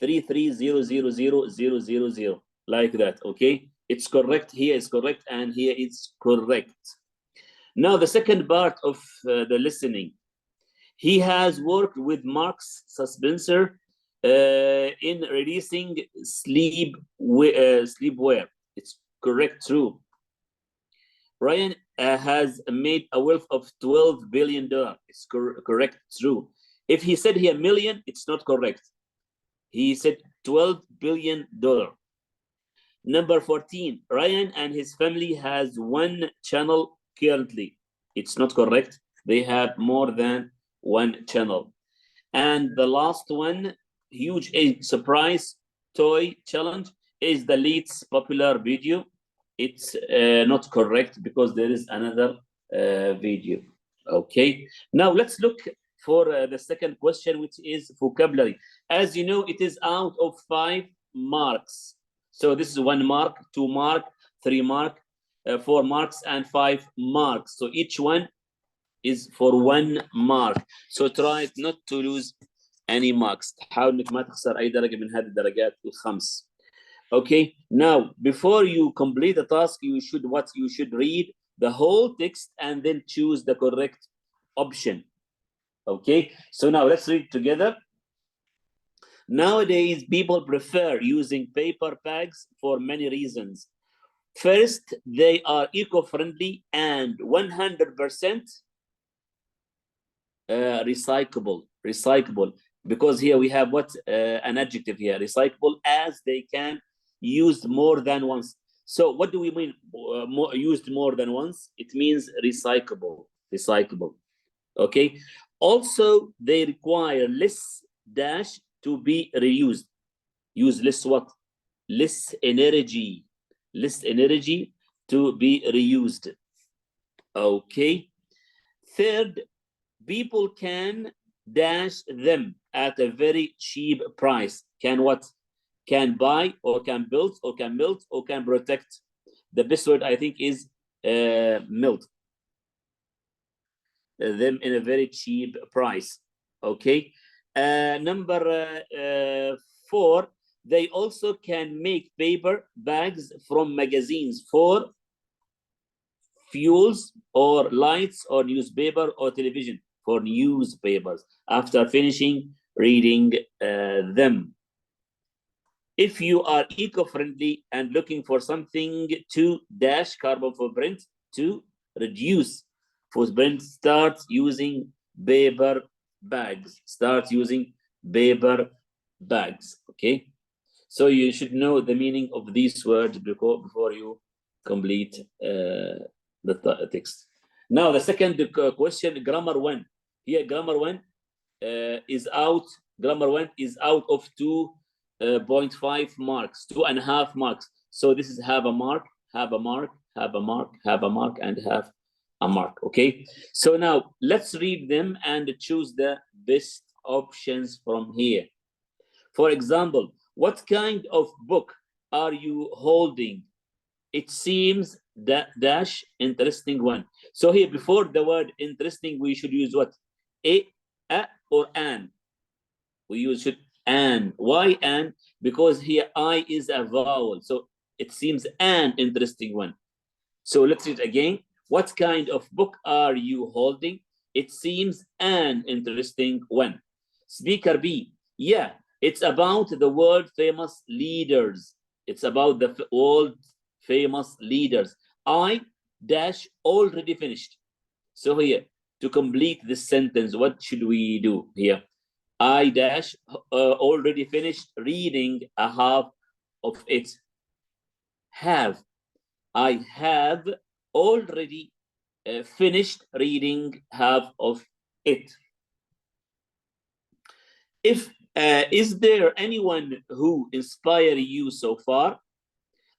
33,000,000 like that. Okay, it's correct. Here is correct and here is correct. Now the second part of the listening. He has worked with Marks & Spencer in releasing sleepwear. It's correct, true. Ryan has made a wealth of $12 billion. It's correct, true. If he said here million, it's not correct. He said $12 billion. Number 14. Ryan and his family has one channel currently. It's not correct. They have more than one channel. And the last one, huge egg surprise toy challenge, is the least popular video. It's not correct because there is another video. Okay, now let's look for the second question, which is vocabulary. As you know, it is out of 5 marks. So this is 1 mark, 2 mark, 3 mark, 4 marks, and 5 marks. So each one is for 1 mark. So try not to lose any marks. تحاول انك ما تخسر اي درجة من هذه الدرجات ال5. Okay, now before you complete the task, you should read the whole text and then choose the correct option. Okay, so now let's read together. Nowadays, people prefer using paper bags for many reasons. First, they are eco-friendly and 100% recyclable. Because here we have what an adjective here, recyclable, as they can used more than once. So what do we mean used more than once? It means recyclable. Okay, also they require less dash to be reused. Use less what? Less energy to be reused. Okay, third, people can dash them at a very cheap price. Can what? Can buy or can build or can melt or can protect. The best word I think is melt. them in a very cheap price. Okay. Number 4, they also can make paper bags from magazines for fuels or lights or newspaper or television, for newspapers, after finishing reading them. If you are eco-friendly and looking for something to dash carbon footprint, to reduce footprint, start using paper bags. Start using paper bags. Okay, so you should know the meaning of these words before you complete the text. Now the second question, grammar 1. Here grammar 1 is out. Grammar 1 is out of 2.5 marks, 2.5 marks. So this is have a mark, have a mark, have a mark, have a mark, and have a mark. Okay, so now let's read them and choose the best options from here. For example, what kind of book are you holding? It seems that dash interesting one. So here before the word interesting, we should use what? A or an. We use an. Why an? Because here I is a vowel. So it seems an interesting one. So let's read again. What kind of book are you holding? It seems an interesting one. Speaker B. Yeah, it's about the world famous leaders. It's about the world famous leaders. I dash already finished. So here, to complete this sentence, what should we do here? I dash already finished reading a half of it. Have. I have already finished reading half of it. If is there anyone who inspired you so far?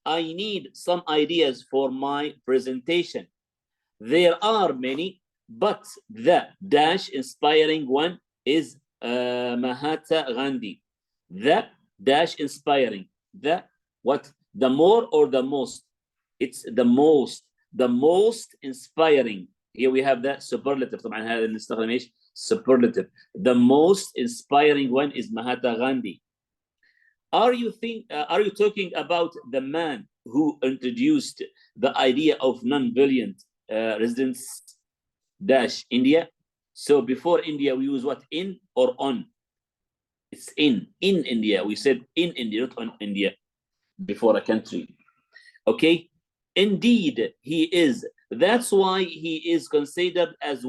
I need some ideas for my presentation. There are many, but the dash inspiring one is Mahatma Gandhi. The dash inspiring. The what? The more or the most? It's the most. The most inspiring. Here we have the superlative. طبعا هذا نستخدم ايش؟ Superlative. The most inspiring one is Mahatma Gandhi. Are you talking about the man who introduced the idea of non-violent residence dash India? So before India we use what? In or on? It's in India. We said in India, not on India, before a country. Okay, indeed he is. That's why he is considered as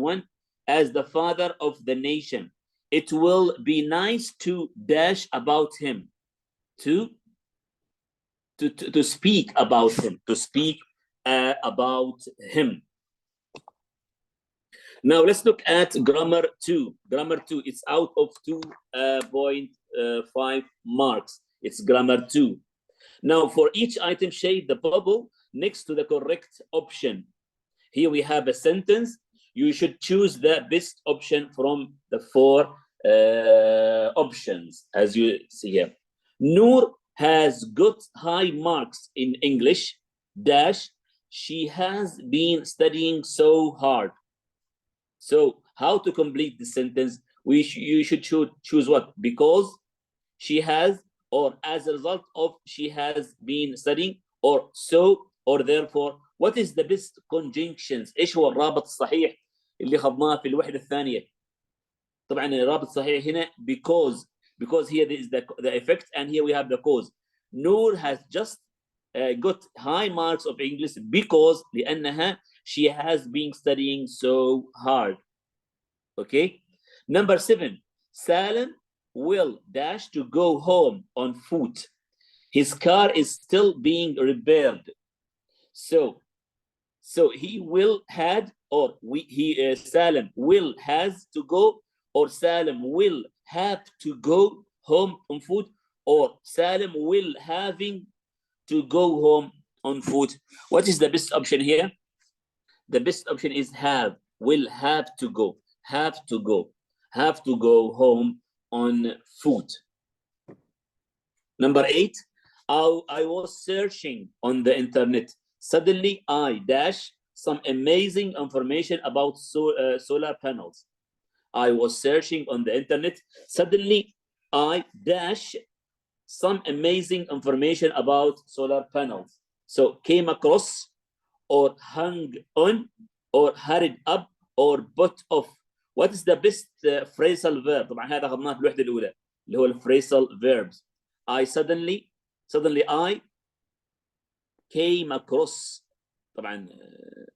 the father of the nation. It will be nice to dash about him, to speak about him, about him. Now let's look at grammar 2. Grammar 2, it's out of 2.5 marks. It's grammar 2. Now for each item, shade the bubble next to the correct option. Here we have a sentence. You should choose the best option from the 4 options, as you see here. Noor has got high marks in English, dash, she has been studying so hard. So how to complete the sentence? You should choose what? Because she has, or as a result of she has been studying, or so, or therefore. What is the best conjunctions? ايش هو الرابط الصحيح اللي خضناه في الوحدة الثانية؟ طبعا الرابط الصحيح هنا because here is the effect and here we have the cause. Noor has just got high marks of English because لأنها she has been studying so hard. Okay. Number 7. Salim will dash to go home on foot. His car is still being repaired. So he will had, or Salim will has to go, or Salim will have to go home on foot, or Salim will having to go home on foot. What is the best option here? The best option is have. Will have to go home on foot. Number 8. I was searching on the internet. Suddenly I dash some amazing information about solar panels. I was searching on the internet. Suddenly, I dash some amazing information about solar panels. So came across, or hung on, or hurried up, or put off. What is the best phrasal verb? طبعا هذا أخذناه في الوحدة الأولى اللي هو phrasal verbs. I suddenly I came across. طبعا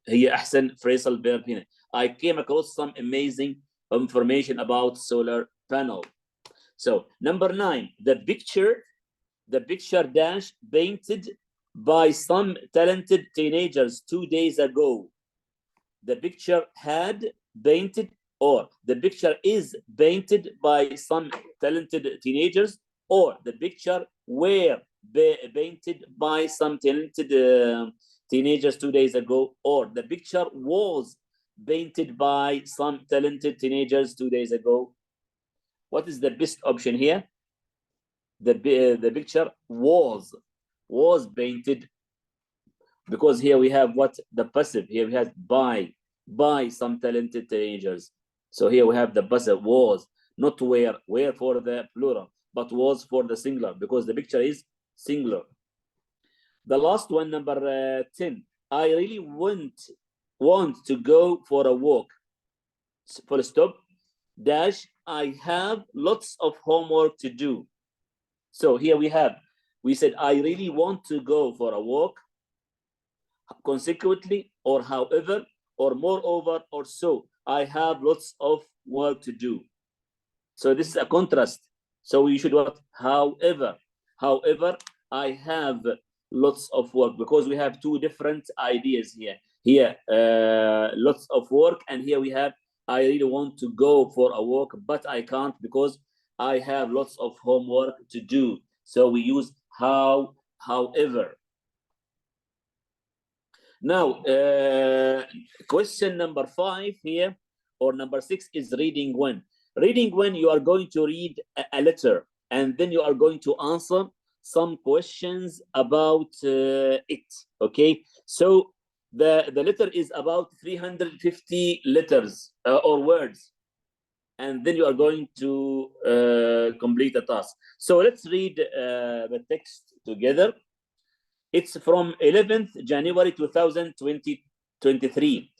هي أحسن phrasal verb هنا. I came across some amazing information about solar panel. So number 9, the picture dash painted by some talented teenagers 2 days ago. The picture had painted, or the picture is painted by some talented teenagers, or the picture were painted by some talented teenagers 2 days ago, or the picture was painted by some talented teenagers 2 days ago. What is the best option here? The picture was painted, because here we have what? The passive. Here we have by some talented teenagers. So here we have the passive was, not were for the plural, but was for the singular, because the picture is singular. The last one, number 10. I really want to go for a walk. Full stop. Dash. I have lots of homework to do. So here we said I really want to go for a walk. Consequently, or however, or moreover, or so. I have lots of work to do. So this is a contrast. So we should what? However, I have lots of work, because we have two different ideas here. Here, lots of work, and here we have I really want to go for a walk, but I can't because I have lots of homework to do. So we use however. Now, question number 5 here, or number 6, is reading when. Reading when you are going to read a letter, and then you are going to answer some questions about it. Okay, so the letter is about 350 letters or words, and then you are going to complete a task. So let's read the text together. It's from 11th January 2023.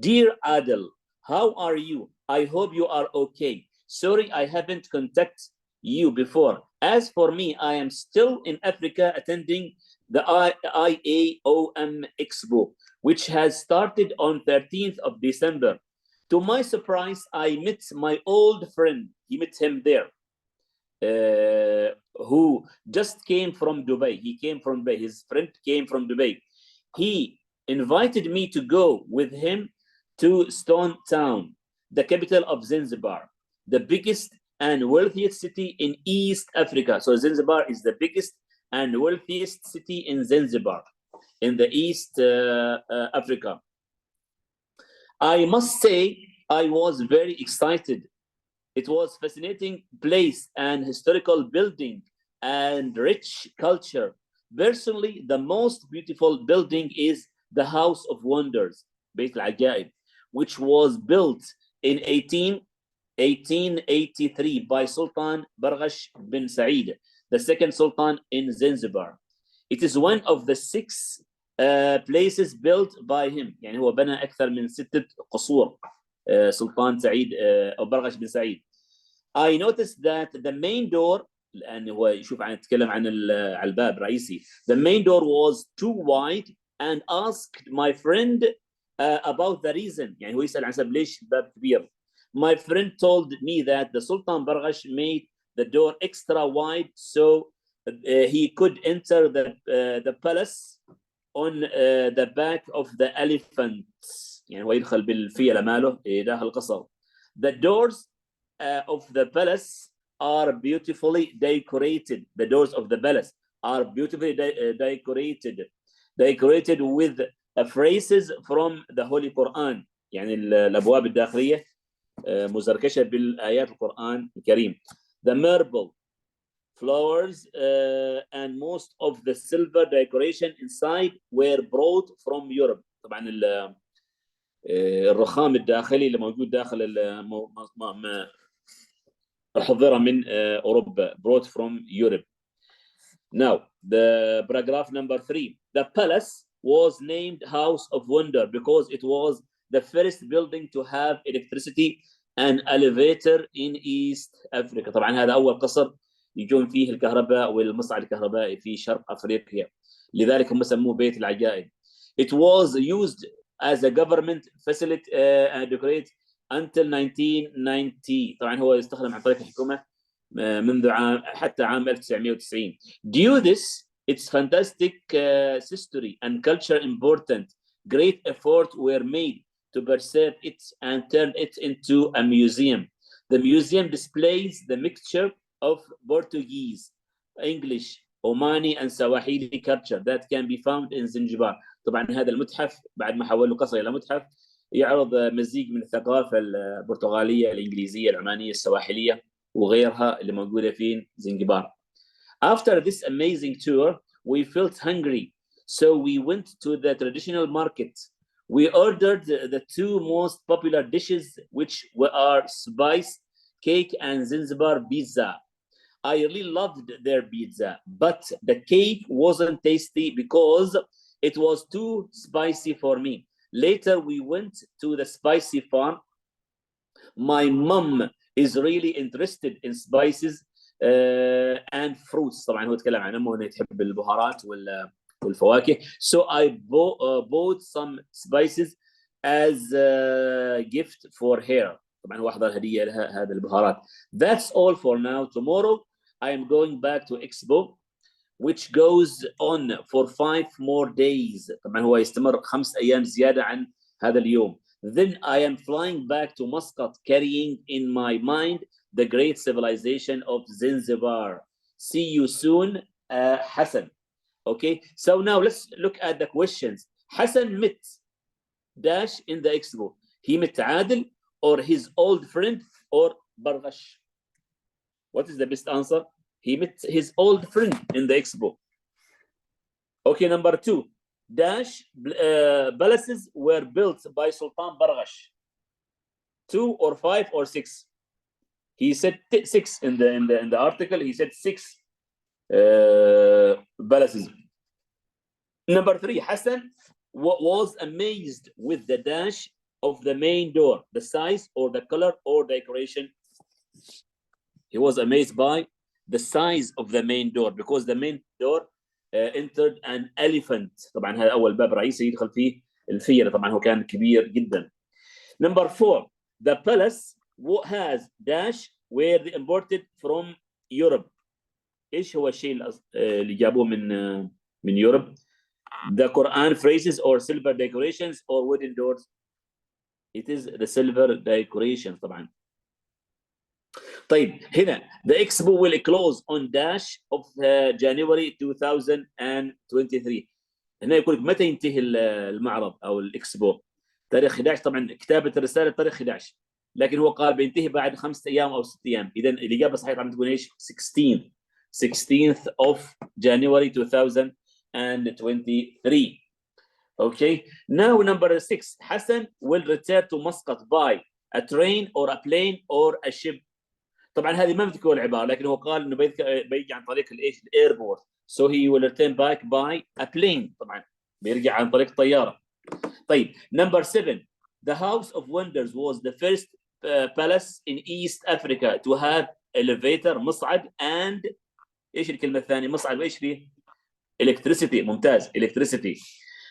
Dear Adel, how are you? I hope you are okay. Sorry I haven't contacted you before. As for me, I am still in Africa attending the IAOM Expo, which has started on 13th of December. To my surprise, I met my old friend. He met him there. Who just came from Dubai. He came from Dubai. His friend came from Dubai. He invited me to go with him to Stone Town, the capital of Zanzibar, the biggest and wealthiest city in East Africa. So Zanzibar is the biggest and wealthiest city in Zanzibar, in the East Africa. I must say, I was very excited. It was a fascinating place and historical building and rich culture. Personally, the most beautiful building is the House of Wonders, Beit al-Ajaib, which was built in 1883 by Sultan Barghash bin Said, the second Sultan in Zanzibar. It is one of the 6 places built by him. يعني هو بنى أكثر من 6 قصور. Sultan Said أو برغش بن سعيد. I noticed that the main door, لأن هو يشوف يتكلم عن على الباب الرئيسي. The main door was too wide, and asked my friend about the reason. يعني هو يسأل عن سبب ليش الباب كبير. My friend told me that the Sultan Barghash made the door extra wide so he could enter the palace on the back of the elephants. يعني هو يدخل بالفيلة ماله داخل القصر. The doors of the palace are beautifully decorated. The doors of the palace are beautifully decorated with phrases from the Holy Quran. يعني الأبواب الداخلية مزركشة بالآيات القرآن الكريم. The marble flowers and most of the silver decoration inside were brought from Europe. طبعا الرخام الداخلي اللي موجود داخل الحظيرة من أوروبا brought from Europe. Now, the paragraph number 3. The palace was named House of Wonder because it was the first building to have electricity and elevator in East Africa. طبعا هذا أول قصر يجون فيه الكهرباء والمصعد الكهربائي في شرق أفريقيا. لذلك هم سموه بيت العجائب. It was used as a government facility and decorate until 1990. طبعا هو يستخدم عن طريق الحكومة منذ حتى عام 1990. Due this, its fantastic history and culture important, great effort were made to preserve it and turn it into a museum. The museum displays the mixture of Portuguese, English, Omani and Swahili culture that can be found in Zanzibar. طبعا هذا المتحف بعد ما حولوا قصر إلى متحف يعرض مزيج من الثقافة البرتغالية، الإنجليزية، العمانية، السواحلية وغيرها اللي موجودة في زنجبار. After this amazing tour, we felt hungry, so we went to the traditional market. We ordered the two most popular dishes, which are spice cake and Zanzibar pizza. I really loved their pizza, but the cake wasn't tasty because it was too spicy for me. Later, we went to the spicy farm. My mom is really interested in spices and fruits. طبعا هو يتكلم عن امه انها تحب البهارات والفواكه. So I bought some spices as a gift for her. طبعا هو احضر هديه لها هذه البهارات. That's all for now. Tomorrow I am going back to Expo, which goes on for 5 more days. طبعا هو يستمر 5 أيام زيادة عن هذا اليوم. Then I am flying back to Muscat, carrying in my mind the great civilization of Zanzibar. See you soon, Hassan. Okay, so now let's look at the questions. Hassan met dash in the expo. He met Adil or his old friend or Barghash. What is the best answer? He met his old friend in the expo. Okay, number 2. Dash palaces were built by Sultan Barghash. 2 or 5 or 6. He said 6 in the article. He said 6 palaces. Number 3. Hassan was amazed with the dash of the main door, the size or the color or decoration. He was amazed by the size of the main door because the main door entered an elephant. طبعا هذا أول باب رئيسي يدخل فيه الفيل. طبعا هو كان كبير جدا. Number 4. The palace has dash where they imported from Europe. إيش هو الشيء اللي جابوه من يوروب؟ The Quran phrases or silver decorations or wooden doors. It is the silver decoration طبعا. طيب هنا the expo will close on dash of January 2023. هنا يقول لك متى ينتهي المعرض او الاكسبو؟ تاريخ 11. طبعا كتابة الرسالة تاريخ 11 لكن هو قال بينتهي بعد 5 ايام او 6 ايام. اذا الاجابة صحيحة طبعا تكون ايش؟ 16th of January 2023. Okay, now number 6. Hassan will return to Muscat by a train or a plane or a ship. طبعا هذه ما بتكون العبارة لكن هو قال انه بيجي عن طريق الايش؟ الايربورت. So he will return back by a plane. طبعا بيرجع عن طريق طيارة. طيب number 7. The House of Wonders was the first palace in East Africa to have elevator مصعد and ايش الكلمة الثانية؟ مصعد وايش فيه؟ electricity. ممتاز electricity.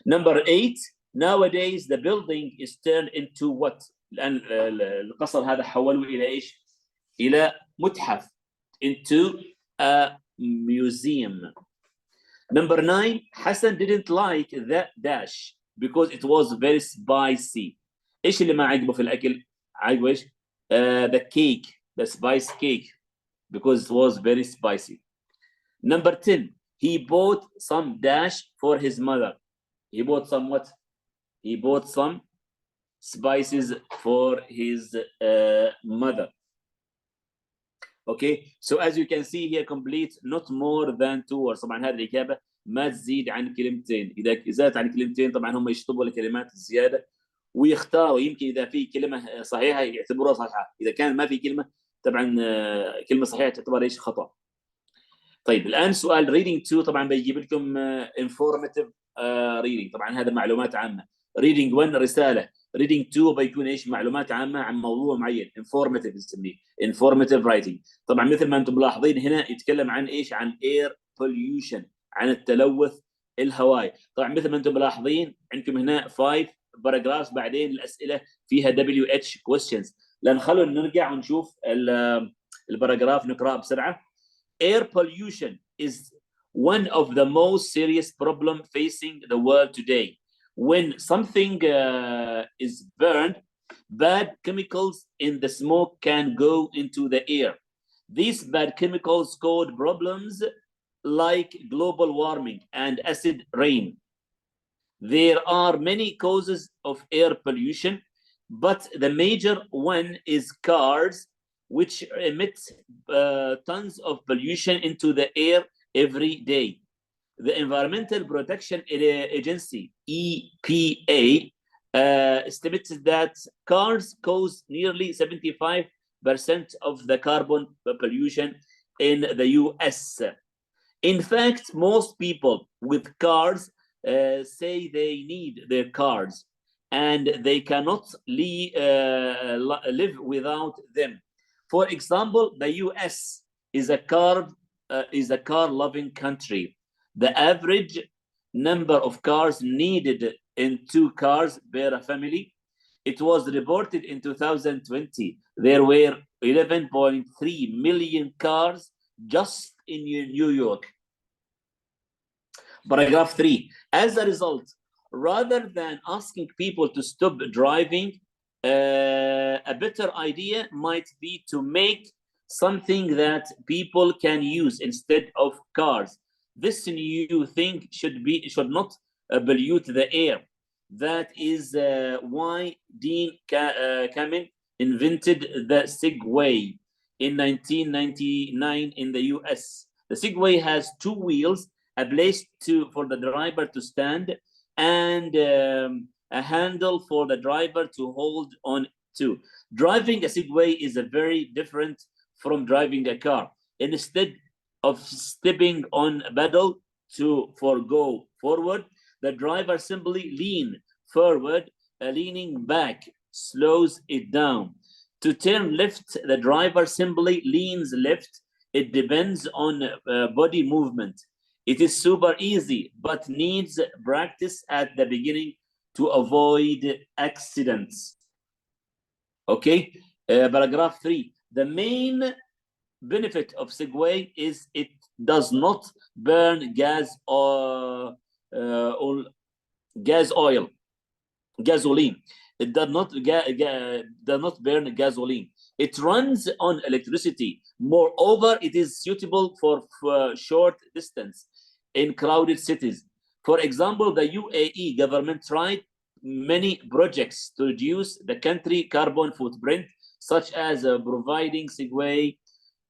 Number 8. Nowadays the building is turned into what؟ الآن القصر هذا حولوا إلى إيش؟ إلى متحف. Into a museum. Number 9. Hassan didn't like that dash because it was very spicy. إيش اللي ما عجبه في الأكل؟ عجبه إيش؟ The cake, the spice cake, because it was very spicy. Number 10. He bought some dash for his mother. He bought some what? He bought some spices for his mother. Okay, so as you can see here, complete not more than 2 words. طبعا هذه الإجابة ما تزيد عن كلمتين. إذا زادت عن كلمتين طبعا هم يشطبوا الكلمات الزيادة ويختاروا، يمكن إذا في كلمة صحيحة يعتبروها صحيحة، إذا كان ما في كلمة طبعا كلمة صحيحة تعتبر إيش؟ خطأ. طيب الآن سؤال reading 2 طبعا بيجيب لكم informative reading، طبعا هذا معلومات عامة. reading 1 رسالة، reading 2 بيكون إيش؟ معلومات عامة عن موضوع معين، informative نسميه informative writing. طبعا مثل ما أنتم ملاحظين هنا يتكلم عن إيش؟ عن air pollution، عن التلوث الهوائي. طبعا مثل ما أنتم ملاحظين عندكم هنا 5 باراجراف، بعدين الأسئلة فيها WH questions. لأن خلونا نرجع ونشوف الباراجراف نقرأ بسرعة. Air pollution is one of the most serious problems facing the world today. When something is burned, bad chemicals in the smoke can go into the air. These bad chemicals cause problems like global warming and acid rain. There are many causes of air pollution, but the major one is cars, which emit tons of pollution into the air every day. The Environmental Protection Agency, EPA, estimates that cars cause nearly 75% of the carbon pollution in the US. In fact, most people with cars say they need their cars and they cannot live without them. For example, the US is a car-loving country. The average number of cars needed in 2 cars per family. It was reported in 2020 there were 11.3 million cars just in New York. Paragraph 3. As a result, rather than asking people to stop driving, a better idea might be to make something that people can use instead of cars. This new thing should not pollute the air. That is why Dean Kamen invented the Segway in 1999 in the US. The Segway has 2 wheels, a place for the driver to stand, and a handle for the driver to hold on to. Driving a Segway is very different from driving a car. Instead of stepping on a pedal for go forward, the driver simply leans forward. Leaning back slows it down. To turn left, the driver simply leans left. It depends on body movement. It is super easy, but needs practice at the beginning to avoid accidents. Okay, paragraph 3. The main benefit of Segway is it does not burn gasoline. It does not burn gasoline. It runs on electricity. Moreover, it is suitable for short distance in crowded cities. For example, the UAE government tried many projects to reduce the country carbon footprint, such as providing Segway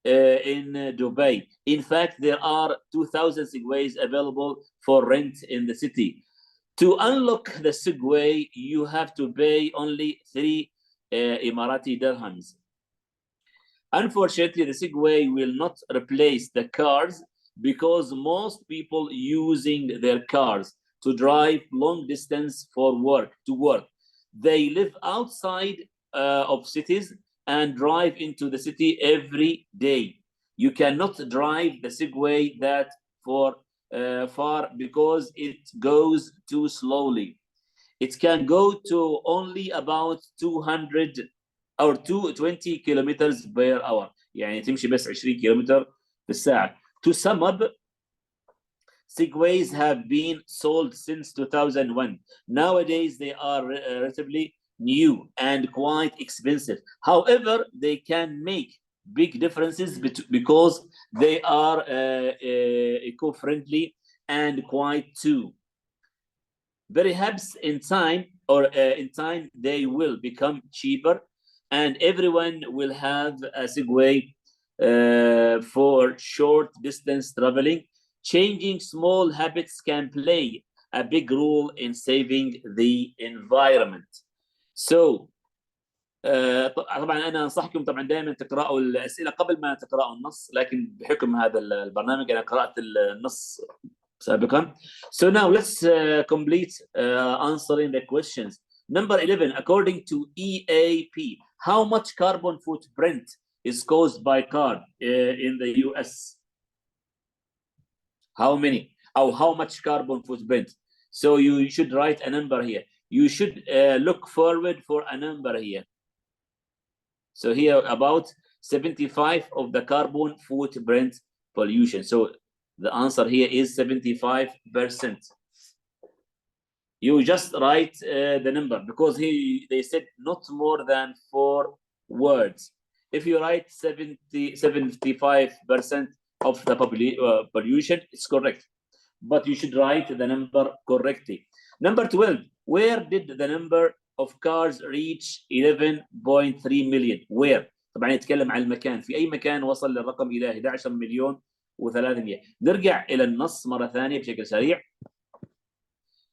in Dubai. In fact, there are 2,000 Segways available for rent in the city. To unlock the Segway, you have to pay only 3 Emirati dirhams. Unfortunately, the Segway will not replace the cars because most people using their cars to drive long distance to work. They live outside of cities and drive into the city every day. You cannot drive the Segway that far because it goes too slowly. It can go to only about 200 or 20 kilometers per hour. يعني تمشي بس 20 كيلومتر في الساعة. To sum up, Segways have been sold since 2001. Nowadays, they are relatively new and quite expensive. However, they can make big differences because they are eco-friendly and quite too. Perhaps in time they will become cheaper and everyone will have a Segway for short distance traveling. Changing small habits can play a big role in saving the environment. So طبعا انا انصحكم طبعا دائما تقراوا الاسئله قبل ما تقراوا النص، لكن بحكم هذا البرنامج انا قرات النص سابقا. So now let's complete answering the questions. Number 11, according to EAP, how much carbon footprint is caused by car in the US? How many? Or how much carbon footprint? So you should write a number here. You should look forward for a number here. So here about 75 of the carbon footprint pollution. So the answer here is 75%. You just write the number because they said not more than 4 words. If you write 75% of the pollution, it's correct. But you should write the number correctly. Number 12, where did the number of cars reach 11.3 million? Where؟ طبعا يتكلم عن المكان، في أي مكان وصل للرقم إلى 11 مليون و300. نرجع إلى النص مرة ثانية بشكل سريع.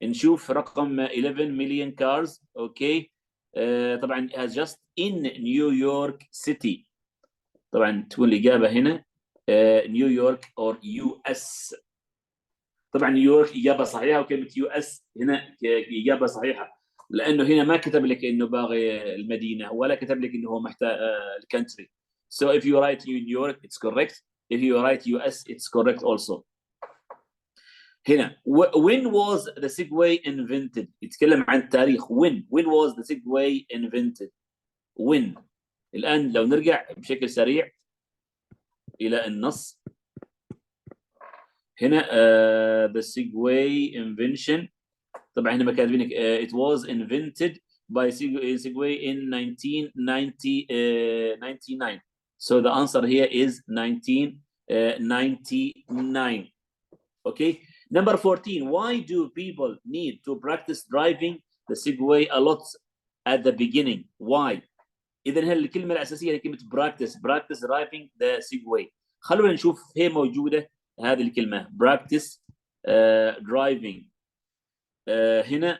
نشوف رقم 11 million cars. أوكي. طبعا has just in New York City. طبعا تكون الإجابة هنا نيويورك or US. طبعا نيويورك إجابة صحيحة، وكلمة US هنا إجابة صحيحة، لأنه هنا ما كتب لك إنه باغي المدينة ولا كتب لك إنه هو محتاج الكونتري. So if you write New York it's correct. If you write US it's correct also. هنا when was the Segway invented؟ يتكلم عن التاريخ. when was the Segway invented؟ when. الآن لو نرجع بشكل سريع إلى النص هنا the Segway invention. طبعا هنا ما كاتبين it was invented by Segway in 1999. So the answer here is 1999. Okay. Number 14, why do people need to practice driving the Segway a lot at the beginning? Why? إذا هي الكلمة الأساسية هي كلمة practice driving the Segway. خلونا نشوف هي موجودة هذه الكلمة practice driving. هنا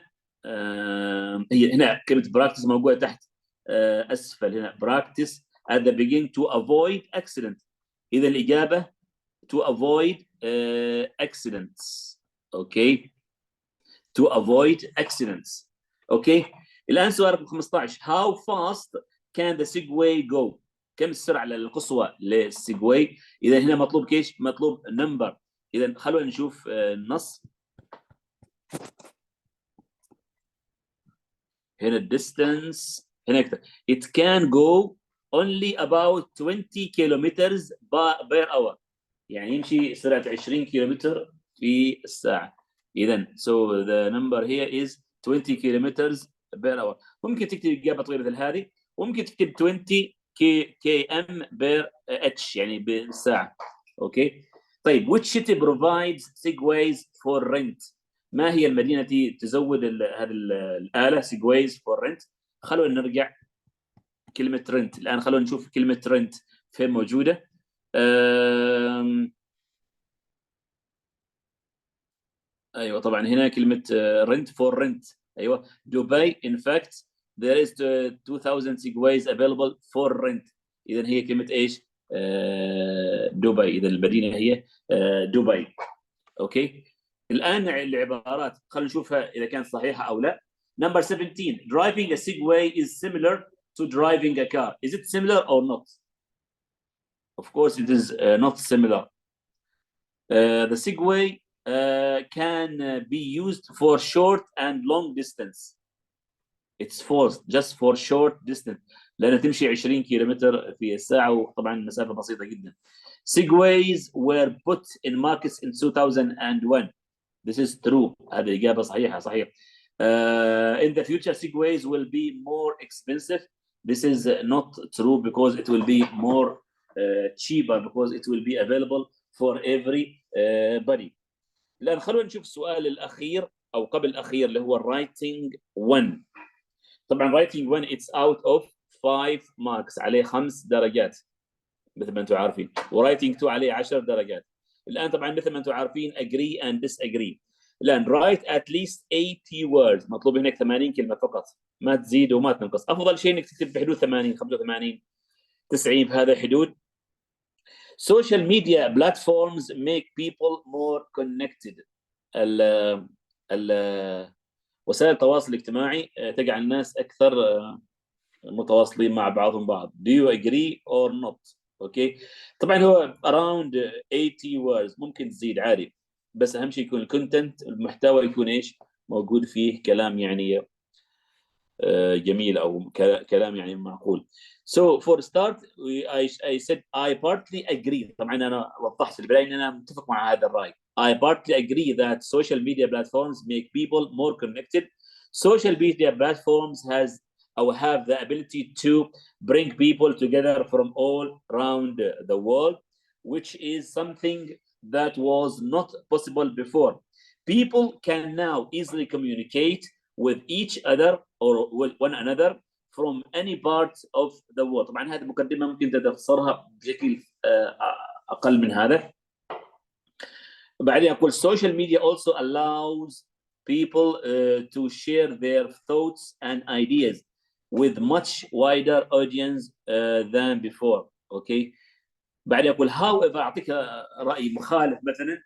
هي هنا كلمة practice موجودة تحت أسفل هنا practice at the beginning to avoid accident. إذا الإجابة to avoid accidents. Okay. To avoid accidents. Okay. الآن سؤال رقم 15. How fast can the Segway go؟ كم السرعة القصوى للسيجواي؟ إذا هنا مطلوب كيش؟ مطلوب number. إذا خلونا نشوف النص. هنا distance هنا يكتب it can go only about 20 kilometers per hour. يعني يمشي سرعة 20 كيلومتر في الساعة. إذا so the number here is 20 kilometers per hour. ممكن تكتب إجابة طويلة مثل هذه، وممكن تكتب 20 km per h يعني بالساعة. أوكي. طيب which city provides segways for rent؟ ما هي المدينة التي تزود هذه الآلة segways for rent؟ خلونا نرجع كلمة rent. الآن خلونا نشوف كلمة rent فين موجودة. ايوه طبعا هنا كلمه rent for rent. ايوه دبي in fact there is 2000 segways available for rent. اذا هي كلمه ايش؟ دبي. اذا المدينه هي دبي. اوكي. الان العبارات خلينا نشوفها اذا كانت صحيحه او لا. Number 17, driving a Segway is similar to driving a car. Is it similar or not? Of course it is not similar. The Segway can be used for short and long distance. It's just for short distance. لأنها تمشي 20 كيلومتر في الساعة، وطبعا مسافة بسيطة جدا. Segways were put in markets in 2001. This is true. هذه إجابة صحيحة. صحيح. In the future Segways will be more expensive. This is not true because it will be more cheaper because it will be available for everybody. الآن خلونا نشوف السؤال الأخير أو قبل الأخير اللي هو writing 1. طبعا writing 1 it's out of 5 marks، عليه 5 درجات مثل ما أنتم عارفين، writing 2 عليه 10 درجات. الآن طبعا مثل ما أنتم عارفين agree and disagree. الآن write at least 80 words. مطلوب منك 80 كلمة فقط، ما تزيد وما تنقص. أفضل شيء إنك تكتب بحدود 80 85 90 بهذا الحدود. Social media platforms make people more connected. وسائل التواصل الاجتماعي تجعل الناس أكثر متواصلين مع بعضهم بعض. Do you agree or not? أوكي. طبعا هو around 80 words، ممكن تزيد عادي، بس أهم شيء يكون الكونتنت، المحتوى يكون إيش موجود فيه كلام يعني جميل أو كلام يعني معقول. So for start I said I partly agree. طبعا أنا وضحت في البداية أن أنا متفق مع هذا الرأي. I partly agree that social media platforms make people more connected. Social media platforms have the ability to bring people together from all around the world, which is something that was not possible before. People can now easily communicate with each other or with one another from any part of the world. طبعا هذه مقدمة ممكن تختصرها بشكل أقل من هذا. بعدين أقول social media also allows people to share their thoughts and ideas with much wider audience than before. Okay. بعدين أقول however، أعطيك رأي مخالف مثلا.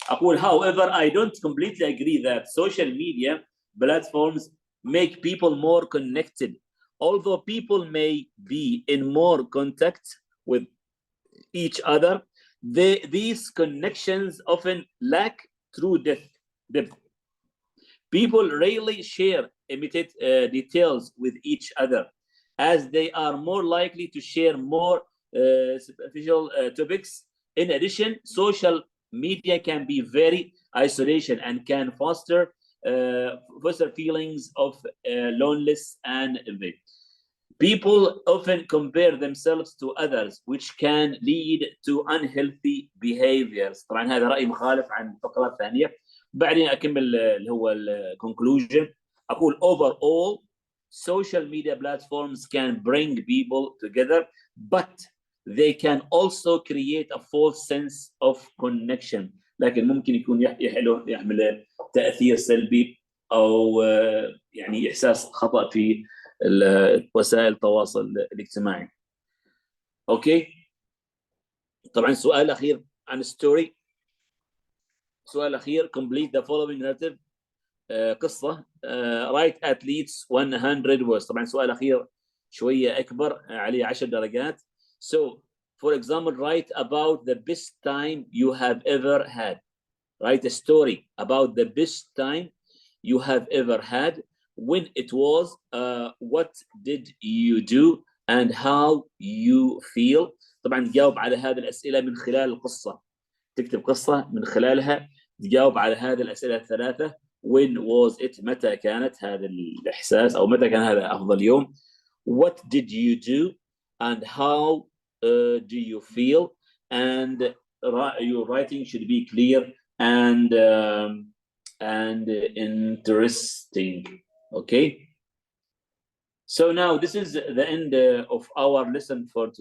أقول however I don't completely agree that social media platforms make people more connected. Although people may be in more contact with each other, these connections often lack true depth. People rarely share immediate details with each other, as they are more likely to share more superficial topics. In addition, social media can be very isolation and can foster feelings of loneliness and envy. People often compare themselves to others, which can lead to unhealthy behaviors. طبعا هذا رأي مخالف عن الفقرة الثانية. بعدين أكمل اللي هو conclusion. أقول overall social media platforms can bring people together, but they can also create a false sense of connection. لكن ممكن يكون يحمل تأثير سلبي أو يعني إحساس خطأ في وسائل التواصل الاجتماعي. أوكي. طبعا سؤال أخير عن ستوري. سؤال أخير complete the following narrative. قصة write at least 100 words. طبعا سؤال أخير شوية أكبر عليه 10 درجات. So for example, write about the best time you have ever had. Write a story about the best time you have ever had, when it was, what did you do, and how you feel. طبعا تجاوب على هذه الأسئلة من خلال القصة. تكتب قصة من خلالها تجاوب على هذه الأسئلة الثلاثة. when was it، متى كانت هذا الإحساس أو متى كان هذا أفضل يوم. what did you do and how do you feel, and your writing should be clear and interesting. Okay, so now this is the end of our lesson for today.